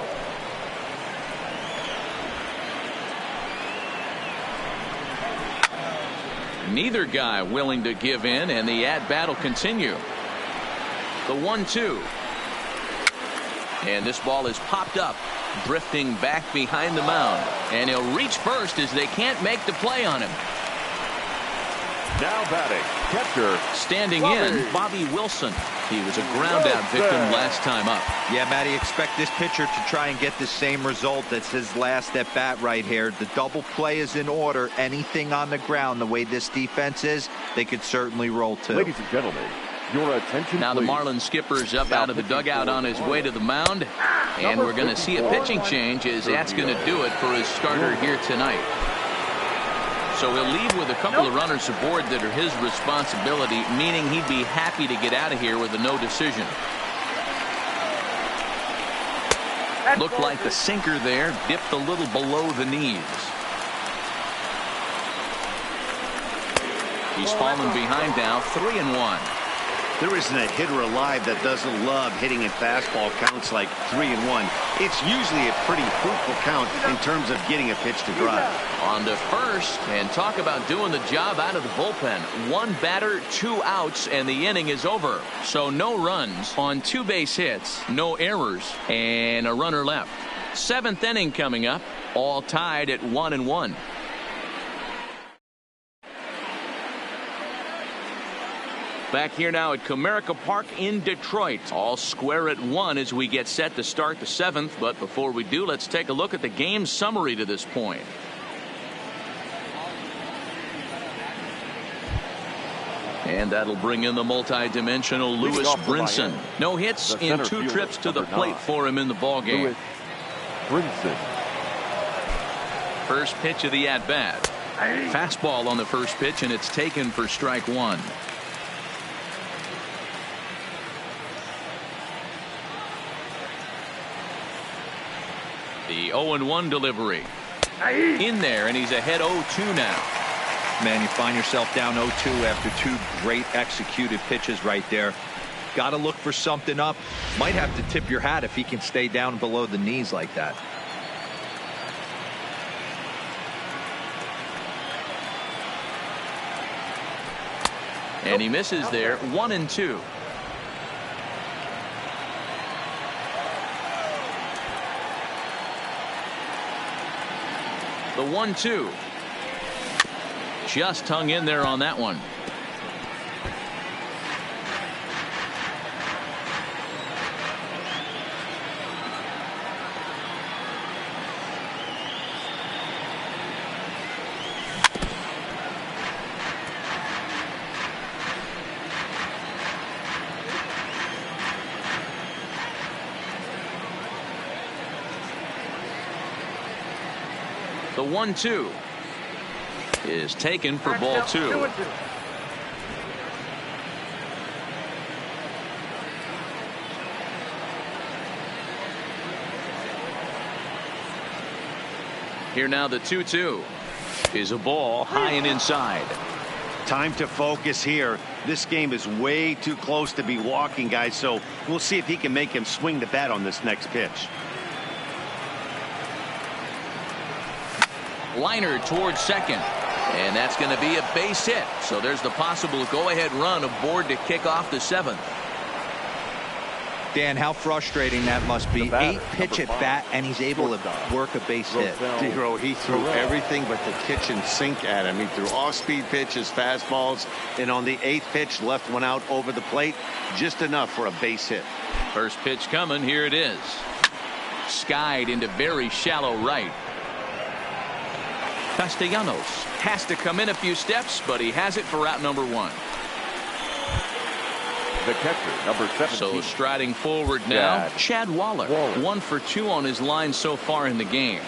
Speaker 1: Neither guy willing to give in, and the at-bat will continue. The 1-2. And this ball is popped up, drifting back behind the mound. And he'll reach first as they can't make the play on him.
Speaker 4: Now batting, catcher.
Speaker 1: Standing in, Bobby Wilson. He was a ground-out victim last time up.
Speaker 3: Yeah, Matty, expect this pitcher to try and get the same result as his last at-bat right here. The double play is in order. Anything on the ground, the way this defense is, they could certainly roll too.
Speaker 4: Ladies and gentlemen, your attention,
Speaker 1: now
Speaker 4: please.
Speaker 1: the Marlins skipper's up out of the dugout on his way to the mound. And we're going to see a pitching change as that's going to do it for his starter here tonight. So he'll leave with a couple of runners aboard that are his responsibility, meaning he'd be happy to get out of here with a no decision. Looked like the sinker there dipped a little below the knees. He's fallen behind now, 3-1.
Speaker 2: There isn't a hitter alive that doesn't love hitting at fastball counts like 3-1. It's usually a pretty fruitful count in terms of getting a pitch to drive.
Speaker 1: On to first, and talk about doing the job out of the bullpen. 1 batter, 2 outs, and the inning is over. So no runs on 2 base hits, no errors, and a runner left. 7th inning coming up, all tied at 1-1. Back here now at Comerica Park in Detroit. All square at 1 as we get set to start the 7th. But before we do, let's take a look at the game summary to this point. And that'll bring in the multi-dimensional Lewis Brinson. No hits in 2 trips to the plate for him in the ballgame.
Speaker 4: Brinson.
Speaker 1: First pitch of the at-bat. Fastball on the first pitch, and it's taken for strike 1. The 0-1 delivery. In there, and he's ahead 0-2 now.
Speaker 3: Man, you find yourself down 0-2 after 2 great executed pitches right there. Got to look for something up. Might have to tip your hat if he can stay down below the knees like that.
Speaker 1: And he misses there, 1-2. The 1-2. just hung in there on that one. The 1-2 is taken for ball 2. Here now the 2-2 is a ball high and inside.
Speaker 2: Time to focus here. This game is way too close to be walking, guys, so we'll see if he can make him swing the bat on this next pitch.
Speaker 1: Liner towards second, and that's going to be a base hit. So there's the possible go-ahead run aboard to kick off the 7th.
Speaker 3: Dan, how frustrating that must be. 8-pitch at bat, and he's able to work a base hit.
Speaker 2: Hero, he threw everything but the kitchen sink at him. He threw off-speed pitches, fastballs, and on the 8th pitch, left one out over the plate, just enough for a base hit.
Speaker 1: First pitch coming. Here it is. Skied into very shallow right. Castellanos has to come in a few steps, but he has it for out number 1.
Speaker 4: The catcher, number 17.
Speaker 1: So striding forward now, Chad Waller. 1 for 2 on his line so far in the game.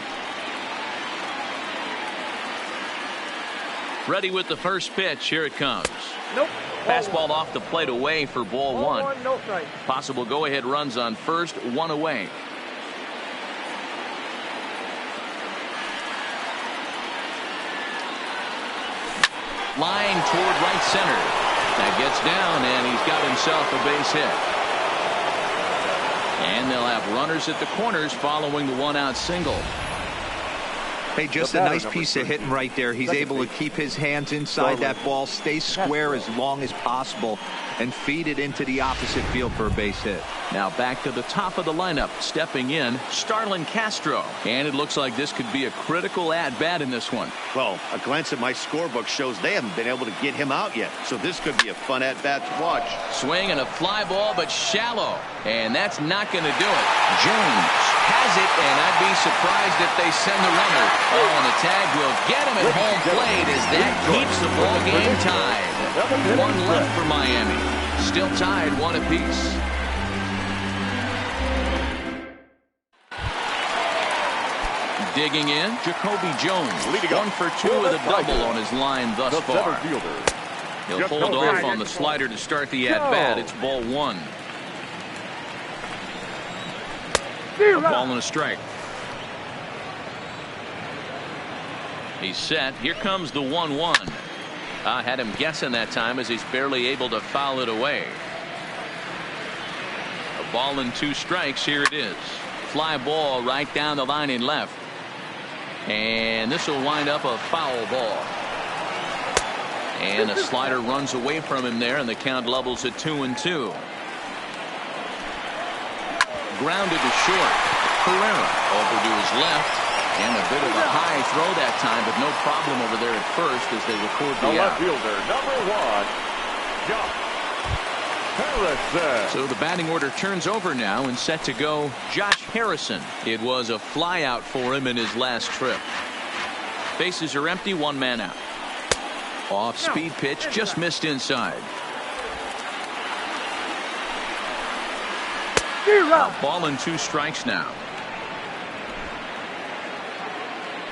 Speaker 1: Ready with the first pitch. Here it comes.
Speaker 5: Nope.
Speaker 1: Fastball off the plate away for ball 1.
Speaker 5: No strike.
Speaker 1: Possible go-ahead runs on first, 1 away. Line toward right center. That gets down, and he's got himself a base hit. And they'll have runners at the corners following the 1-out single.
Speaker 3: Hey, just a nice piece of hitting right there. He's able to keep his hands inside that ball, stay square as long as possible, and feed it into the opposite field for a base hit.
Speaker 1: Now back to the top of the lineup. Stepping in, Starlin Castro. And it looks like this could be a critical at-bat in this one.
Speaker 2: Well, a glance at my scorebook shows they haven't been able to get him out yet. So this could be a fun at-bat to watch.
Speaker 1: Swing and a fly ball, but shallow. And that's not going to do it. Jones has it, and I'd be surprised if they send the runner. Oh, and the tag will get him at home plate as that keeps the ball game tied. 1 left for Miami. Still tied 1 apiece. Digging in, Jacoby Jones. 1 for 2 with a double on his line thus far. He'll hold off on the slider to start the at-bat. It's ball 1. A ball and a strike. He's set. Here comes the 1-1. I had him guessing that time as he's barely able to foul it away. A ball and 2 strikes. Here it is. Fly ball right down the line in left. And this will wind up a foul ball. And a slider runs away from him there, and the count levels at 2-2. Grounded to short. Pereira over to his left. And a bit of a high throw that time, but no problem over there at first as they record the out.
Speaker 4: Left fielder, number 1, Josh Harrison.
Speaker 1: So the batting order turns over now and set to go Josh Harrison. It was a fly out for him in his last trip. Bases are empty, 1 man out. Off speed pitch, just missed inside. A ball and 2 strikes now.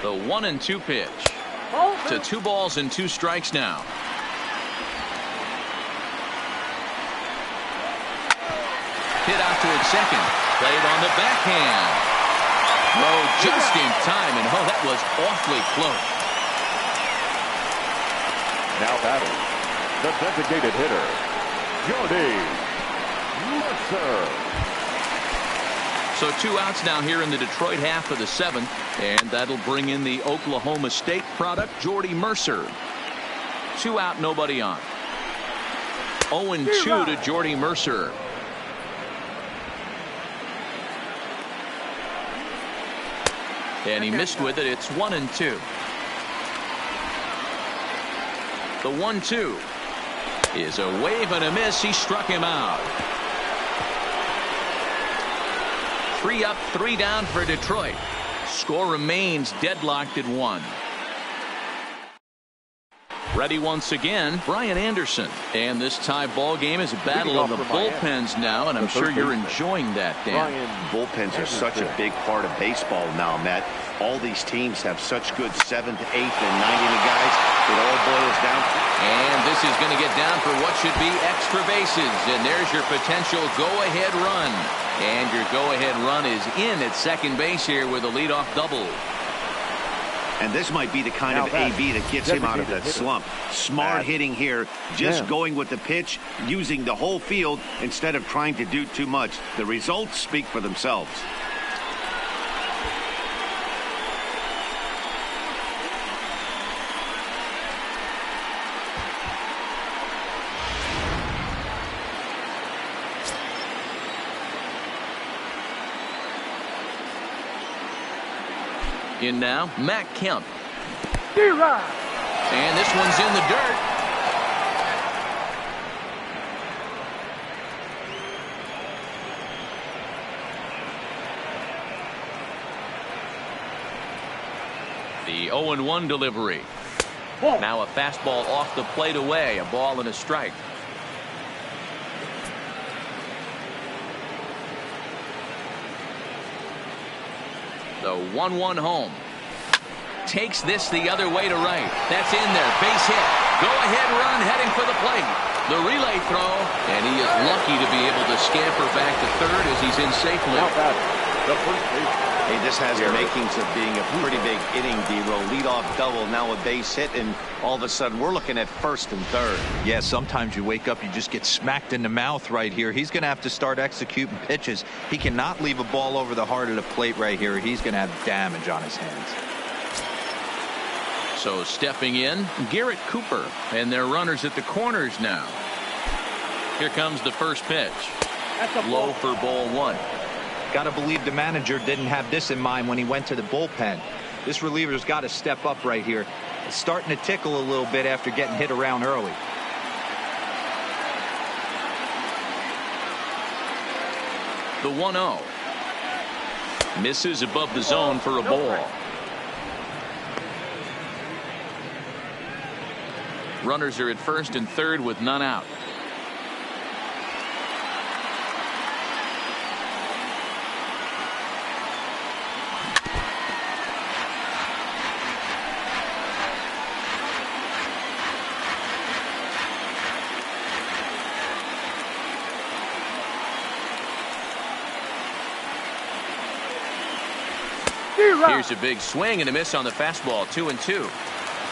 Speaker 1: The 1-2 pitch to 2 balls and 2 strikes now. Hit out toward second. Played on the backhand. Oh, just in time, and oh, that was awfully close.
Speaker 4: Now batting, the designated hitter, Jordy Mercer.
Speaker 1: So 2 outs now here in the Detroit half of the 7th, and that'll bring in the Oklahoma State product, Jordy Mercer. 2 out, nobody on. 0-2 to Jordy Mercer. And he missed with it. It's 1-2. The 1-2 is a wave and a miss. He struck him out. 3 up, 3 down for Detroit. Score remains deadlocked at 1. Ready once again, Brian Anderson. And this tie ball game is a battle of the bullpens now, and I'm sure you're enjoying that, Dan.
Speaker 2: Bullpens are such a big part of baseball now, Matt. All these teams have such good 7th, 8th, and 9th inning guys. It all boils down to.
Speaker 1: And this is going to get down for what should be extra bases. And there's your potential go-ahead run. And your go-ahead run is in at second base here with a leadoff double.
Speaker 2: And this might be the kind of AB that gets him out of that slump. Smart hitting here, just going with the pitch, using the whole field instead of trying to do too much. The results speak for themselves.
Speaker 1: In now, Matt Kemp.
Speaker 5: D-Rod.
Speaker 1: And this one's in the dirt. The 0-1 delivery. Now a fastball off the plate away. A ball and a strike. The 1-1 home. Takes this the other way to right. That's in there. Base hit. Go-ahead run heading for the plate. The relay throw. And he is lucky to be able to scamper back to third as he's in safely.
Speaker 2: Hey, this has the makings of being a pretty big inning, D-Row. Leadoff double, now a base hit, and all of a sudden we're looking at first and third.
Speaker 3: Yeah, sometimes you wake up, you just get smacked in the mouth right here. He's going to have to start executing pitches. He cannot leave a ball over the heart of the plate right here. He's going to have damage on his hands.
Speaker 1: So stepping in, Garrett Cooper, and their runners at the corners now. Here comes the first pitch. Low for ball 1.
Speaker 3: Got to believe the manager didn't have this in mind when he went to the bullpen. This reliever's got to step up right here. It's starting to tickle a little bit after getting hit around early.
Speaker 1: The 1-0. Misses above the zone for a ball. Runners are at first and third with none out. Here's a big swing and a miss on the fastball. 2-2.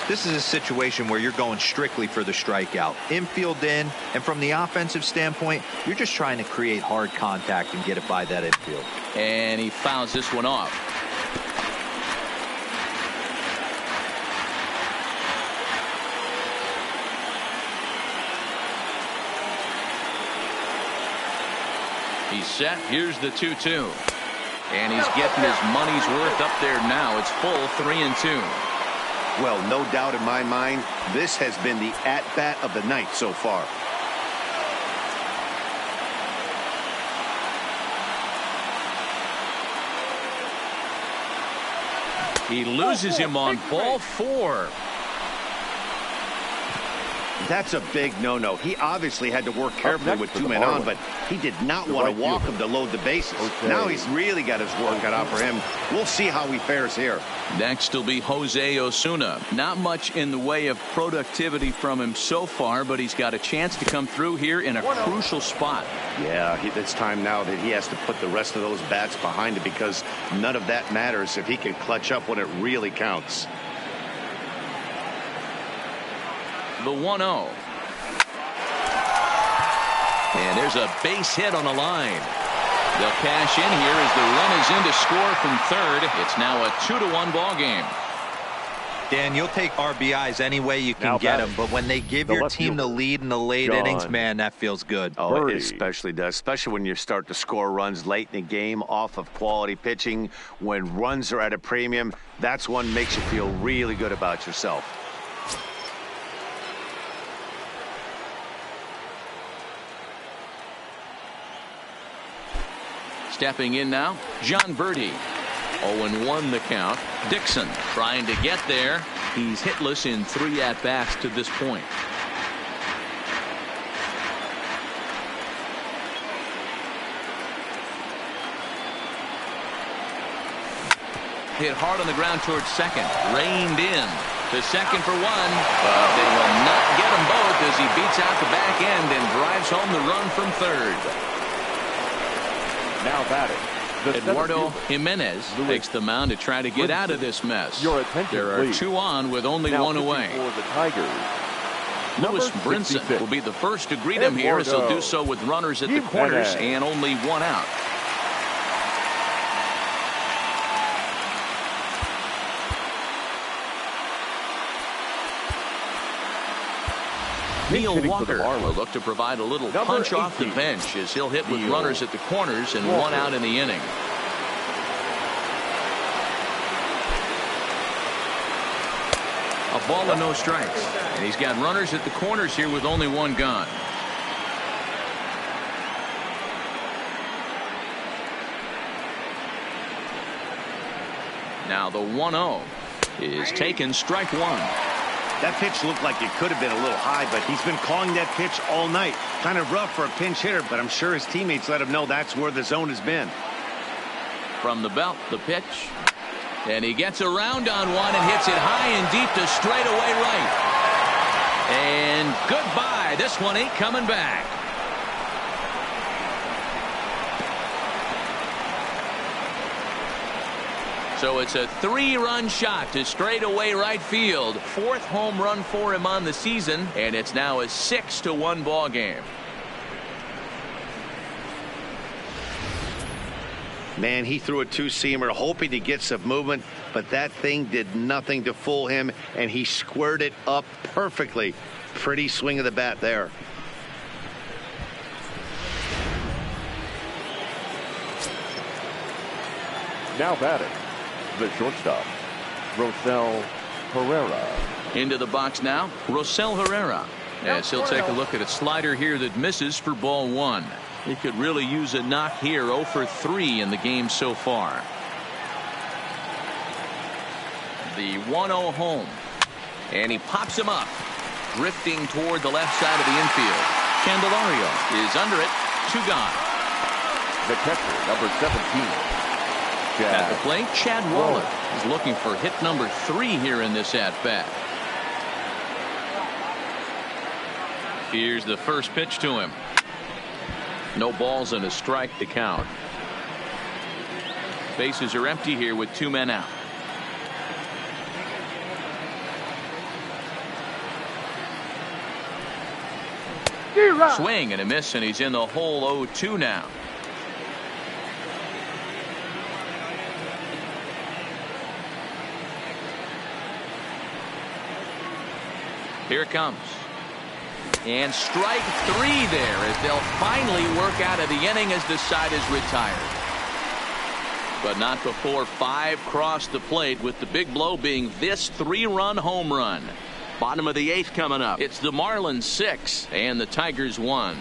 Speaker 3: This is a situation where you're going strictly for the strikeout. Infield in, and from the offensive standpoint, you're just trying to create hard contact and get it by that infield.
Speaker 1: And he fouls this one off. He's set. Here's the 2-2. And he's getting his money's worth up there now. It's full 3-2.
Speaker 2: Well, no doubt in my mind, this has been the at-bat of the night so far.
Speaker 1: He loses him on ball 4.
Speaker 2: That's a big no-no. He obviously had to work carefully with 2 men on, but he did not want to walk him to load the bases. Now he's really got his work cut out for him. We'll see how he fares here.
Speaker 1: Next will be Jose Osuna. Not much in the way of productivity from him so far, but he's got a chance to come through here in a crucial spot.
Speaker 2: Yeah, it's time now that he has to put the rest of those bats behind him, because none of that matters if he can clutch up when it really counts.
Speaker 1: The 1-0. And there's a base hit on the line. They'll cash in here as the run is in to score from third. It's now a 2-1 ball game.
Speaker 3: Dan, you'll take RBIs any way you can get them, but when they give your team the lead in the late innings, man, that feels good.
Speaker 2: Oh, it especially does, especially when you start to score runs late in the game off of quality pitching. When runs are at a premium, that's what makes you feel really good about yourself.
Speaker 1: Stepping in now, John Birdie. 0-1 the count. Dixon trying to get there. He's hitless in 3 at-bats to this point. Hit hard on the ground towards second. Reined in to second for 1. But they will not get them both as he beats out the back end and drives home the run from third.
Speaker 4: Now batting,
Speaker 1: Eduardo Jimenez takes the mound to try to get out of this mess. There are 2 on with only 1 away. Lewis Brinson will be the first to greet him here as he'll do so with runners at the corners and only 1 out. Neil Walker will look to provide a little punch off the bench as he'll hit with runners at the corners and 1 out in the inning. A ball and no strikes. And he's got runners at the corners here with only 1 gone. Now the 1-0 is taken, strike 1.
Speaker 2: That pitch looked like it could have been a little high, but he's been calling that pitch all night. Kind of rough for a pinch hitter, but I'm sure his teammates let him know that's where the zone has been.
Speaker 1: From the belt, the pitch. And he gets around on 1 and hits it high and deep to straightaway right. And goodbye. This one ain't coming back. So it's a 3-run shot to straightaway right field. 4th home run for him on the season, and it's now a 6-1 ball game.
Speaker 2: Man, he threw a 2-seamer hoping to get some movement, but that thing did nothing to fool him, and he squared it up perfectly. Pretty swing of the bat there.
Speaker 4: Now batting, the shortstop, Rosell Herrera.
Speaker 1: Into the box now, Rosell Herrera. As he'll take a look at a slider here that misses for ball 1. He could really use a knock here. 0 for 3 in the game so far. The 1-0 home. And he pops him up. Drifting toward the left side of the infield. Candelario is under it. 2 gone.
Speaker 4: The catcher, number 17.
Speaker 1: At the plate, Chad Waller is looking for hit number 3 here in this at-bat. Here's the first pitch to him. No balls and a strike to count. Bases are empty here with 2 men out. Swing and a miss, and he's in the hole. 0-2 now. Here it comes. And strike 3 there as they'll finally work out of the inning as the side is retired. But not before 5 cross the plate, with the big blow being this 3-run home run. Bottom of the 8th coming up. It's the Marlins 6 and the Tigers 1.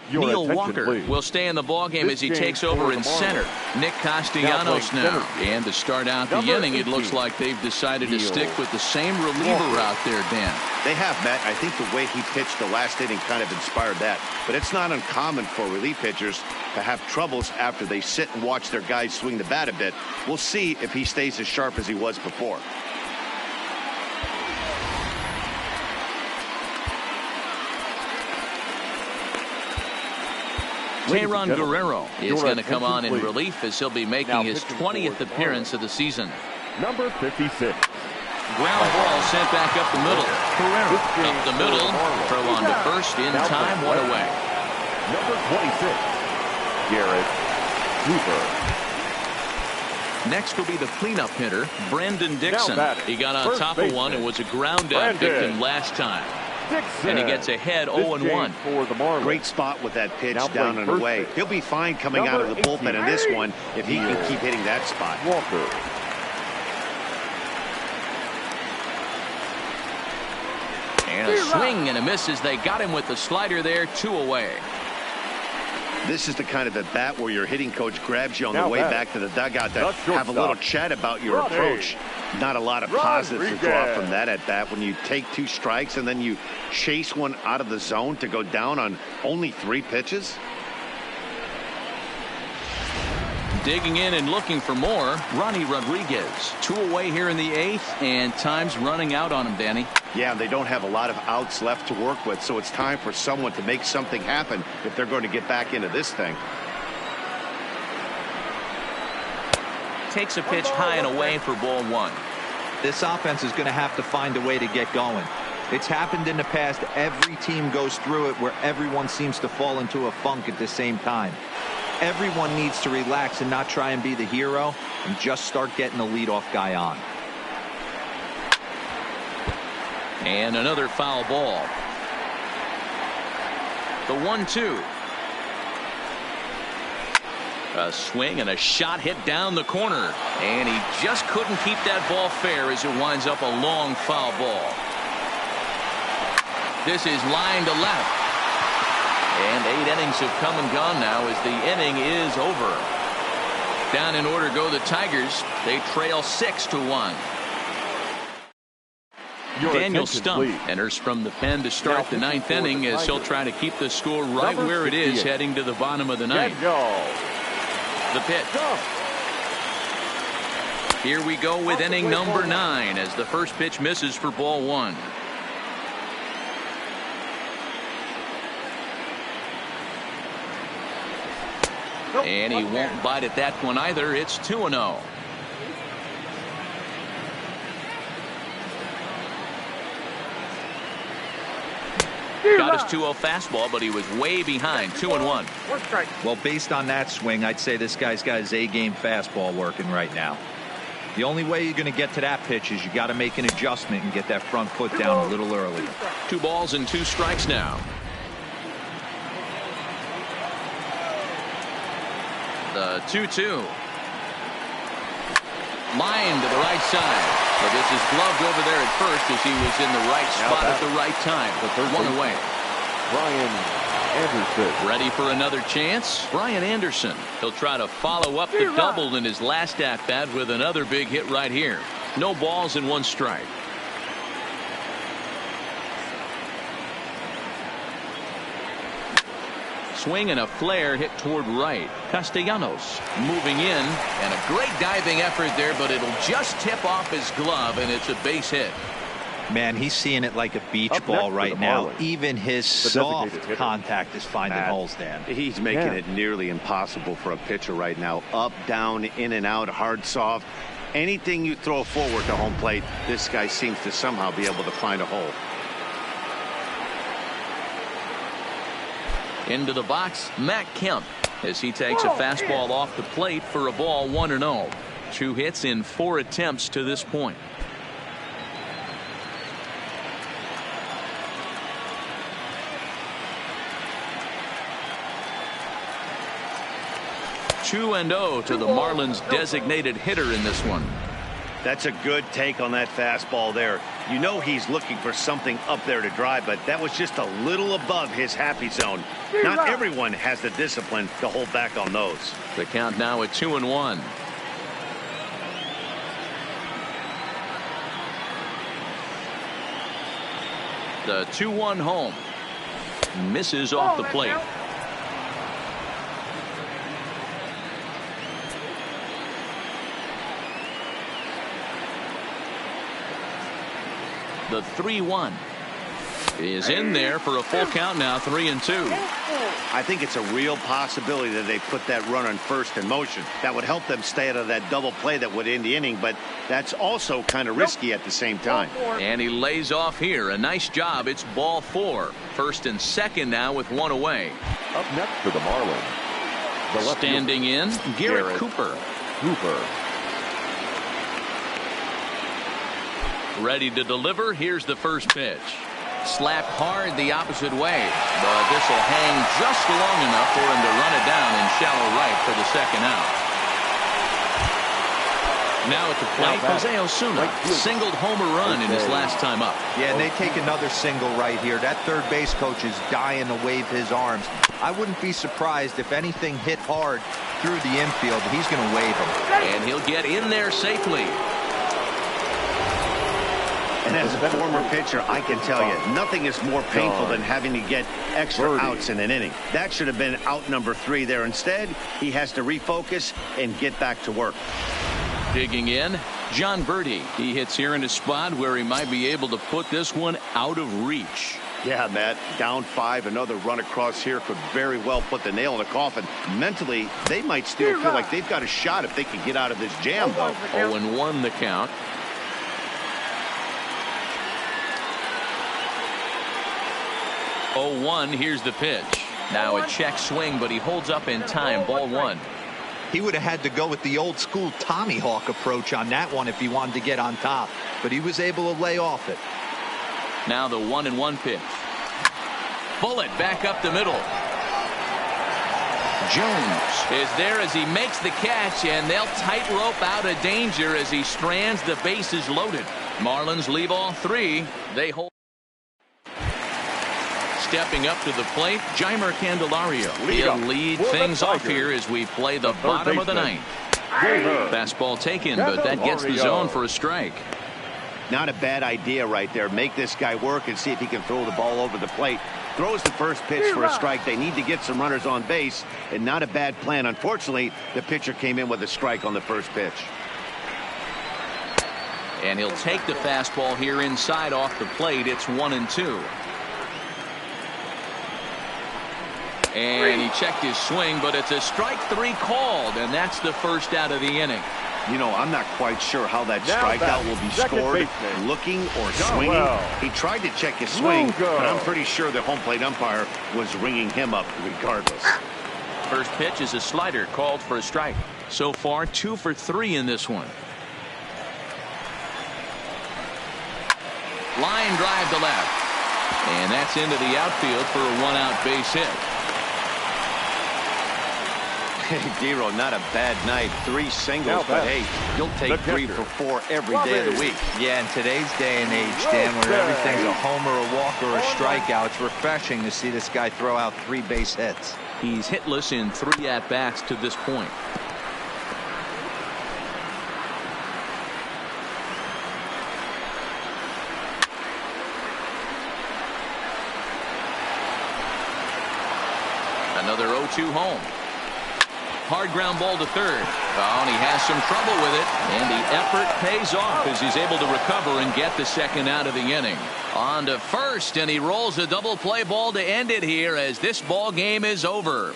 Speaker 1: Neil Walker will stay in the ballgame as he takes over in center. Nick Castellanos now. And to start out the inning, it looks like they've decided to stick with the same reliever out there, Dan.
Speaker 2: They have, Matt. I think the way he pitched the last inning kind of inspired that. But it's not uncommon for relief pitchers to have troubles after they sit and watch their guys swing the bat a bit. We'll see if he stays as sharp as he was before.
Speaker 1: Tayron Guerrero is going to come on in relief as he'll be making his 20th appearance of the season.
Speaker 4: Number 56.
Speaker 1: Ground ball sent back up the middle. Guerrero up the middle. Throw on to first in time. 1 away.
Speaker 4: Number 26. Garrett Cooper.
Speaker 1: Next will be the cleanup hitter, Brandon Dixon. He got on top of one and was a ground out victim last time. And he gets ahead 0-1.
Speaker 2: Great spot with that pitch down and away. He'll be fine coming out of the bullpen in this one if he can keep hitting that spot.
Speaker 4: Walker.
Speaker 1: And a swing and a miss as they got him with the slider there. 2 away.
Speaker 2: This is the kind of at bat where your hitting coach grabs you on the way back to the dugout to have a little chat about your approach. Not a lot of positives to draw from that at bat when you take 2 strikes and then you chase one out of the zone to go down on only 3 pitches.
Speaker 1: Digging in and looking for more, Ronnie Rodriguez. 2 away here in the 8th, and time's running out on him, Danny.
Speaker 2: Yeah, they don't have a lot of outs left to work with, so it's time for someone to make something happen if they're going to get back into this thing.
Speaker 1: Takes a pitch high and away for ball 1.
Speaker 3: This offense is going to have to find a way to get going. It's happened in the past. Every team goes through it where everyone seems to fall into a funk at the same time. Everyone needs to relax and not try and be the hero and just start getting the leadoff guy on.
Speaker 1: And another foul ball. The 1-2. A swing and a shot hit down the corner. And he just couldn't keep that ball fair as it winds up a long foul ball. This is line to left. And 8 innings have come and gone now as the inning is over. Down in order go the Tigers. They trail 6-1. Daniel Stump enters from the pen to start the 9th inning as he'll try to keep the score right where it is heading to the bottom of the 9th. The pitch. Here we go with inning number 9 as the first pitch misses for ball 1. And he won't bite at that one either. It's 2-0. Got his 2-0 fastball, but he was way behind. 2-1.
Speaker 3: Well, based on that swing, I'd say this guy's got his A-game fastball working right now. The only way you're going to get to that pitch is you got to make an adjustment and get that front foot down a little early.
Speaker 1: 2 balls and 2 strikes now. The 2-2. Line to the right side. But this is gloved over there at first as he was in the right spot at the right time. The 1 away.
Speaker 4: Brian Anderson.
Speaker 1: Ready for another chance? Brian Anderson. He'll try to follow up the double in his last at-bat with another big hit right here. No balls and 1 strike. Swing and a flare hit toward right. Castellanos moving in, and a great diving effort there, but it'll just tip off his glove, and it's a base hit.
Speaker 3: Man, he's seeing it like a beach ball right now. Even his soft contact is finding holes, Dan.
Speaker 2: He's making it nearly impossible for a pitcher right now. Up, down, in and out, hard, soft. Anything you throw forward to home plate, this guy seems to somehow be able to find a hole.
Speaker 1: Into the box, Matt Kemp, as he takes a fastball off the plate for a ball 1-0. 2 hits in 4 attempts to this point. Two and 0 to the Marlins designated hitter in this one.
Speaker 2: That's a good take on that fastball there. You know he's looking for something up there to drive, but that was just a little above his happy zone. Not everyone has the discipline to hold back on those.
Speaker 1: The count now at 2-1. The 2-1 home. Misses off the plate. The 3-1 is in there for a full count now. 3-2.
Speaker 2: I think it's a real possibility that they put that runner on first in motion. That would help them stay out of that double play that would end the inning, but that's also kind of risky at the same time.
Speaker 1: And he lays off here. A nice job. It's ball 4. First and second now with 1 away.
Speaker 4: Up next for the Marlins.
Speaker 1: Standing in, Garrett Cooper. Ready to deliver. Here's the first pitch. Slapped hard the opposite way, but this will hang just long enough for him to run it down in shallow right for the second out. Now at the plate, Jose Osuna singled homer run in his last time up.
Speaker 3: Yeah, and they take another single right here. That third base coach is dying to wave his arms. I wouldn't be surprised if anything hit hard through the infield. He's going to wave him.
Speaker 1: And he'll get in there safely.
Speaker 2: And as a former pitcher, I can tell you, nothing is more painful than having to get extra outs in an inning. That should have been out number 3 there. Instead, he has to refocus and get back to work.
Speaker 1: Digging in, John Birdie. He hits here in a spot where he might be able to put this one out of reach.
Speaker 7: Yeah, Matt, down 5, another run across here could very well put the nail in the coffin. Mentally, they might still feel like they've got a shot if they can get out of this jam, though.
Speaker 1: 0-1 the count. 0-1, here's the pitch. Now a check swing, but he holds up in time. Ball 1.
Speaker 3: He would have had to go with the old school Tommy Hawk approach on that one if he wanted to get on top, but he was able to lay off it.
Speaker 1: Now the 1-1 pitch. Bullet back up the middle. Jones is there as he makes the catch, and they'll tightrope out of danger as he strands the bases loaded. Marlins leave all 3. They hold. Stepping up to the plate, Jeimer Candelario. He'll lead things off here as we play the bottom of the 9th. Fastball taken, but that gets the zone for a strike.
Speaker 2: Not a bad idea right there. Make this guy work and see if he can throw the ball over the plate. Throws the first pitch for a strike. They need to get some runners on base, and not a bad plan. Unfortunately, the pitcher came in with a strike on the first pitch.
Speaker 1: And he'll take the fastball here inside off the plate. It's 1-2. And he checked his swing, but it's a strike 3 called, and that's the first out of the inning.
Speaker 2: You know, I'm not quite sure how that strikeout will be scored, looking or swinging. He tried to check his swing, but I'm pretty sure the home plate umpire was ringing him up regardless.
Speaker 1: First pitch is a slider called for a strike. So far, 2 for 3 in this one. Line drive to left. And that's into the outfield for a 1-out base hit.
Speaker 2: Hey, Dero, not a bad night. 3 singles, but hey, you'll take 3 for 4 every day of the week.
Speaker 3: Yeah, in today's day and age, Dan, where everything's a homer, a walk, or a strikeout, it's refreshing to see this guy throw out 3 base hits.
Speaker 1: He's hitless in 3 at-bats to this point. Another 0-2 home. Hard ground ball to third. Oh, and he has some trouble with it. And the effort pays off as he's able to recover and get the second out of the inning. On to first, and he rolls a double play ball to end it here as this ball game is over.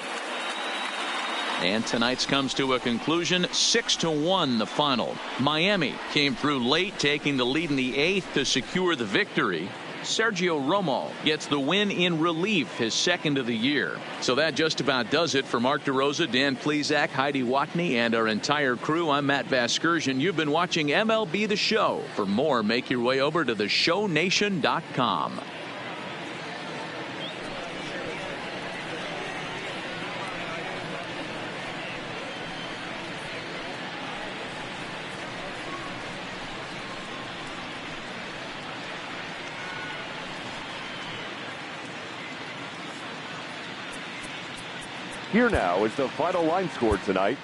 Speaker 1: And tonight's comes to a conclusion. 6-1 the final. Miami came through late, taking the lead in the 8th to secure the victory. Sergio Romo gets the win in relief, his 2nd of the year. So that just about does it for Mark DeRosa, Dan Plesac, Heidi Watney, and our entire crew. I'm Matt Vasgersian. You've been watching MLB The Show. For more, make your way over to theshownation.com.
Speaker 4: Here now is the final line score tonight.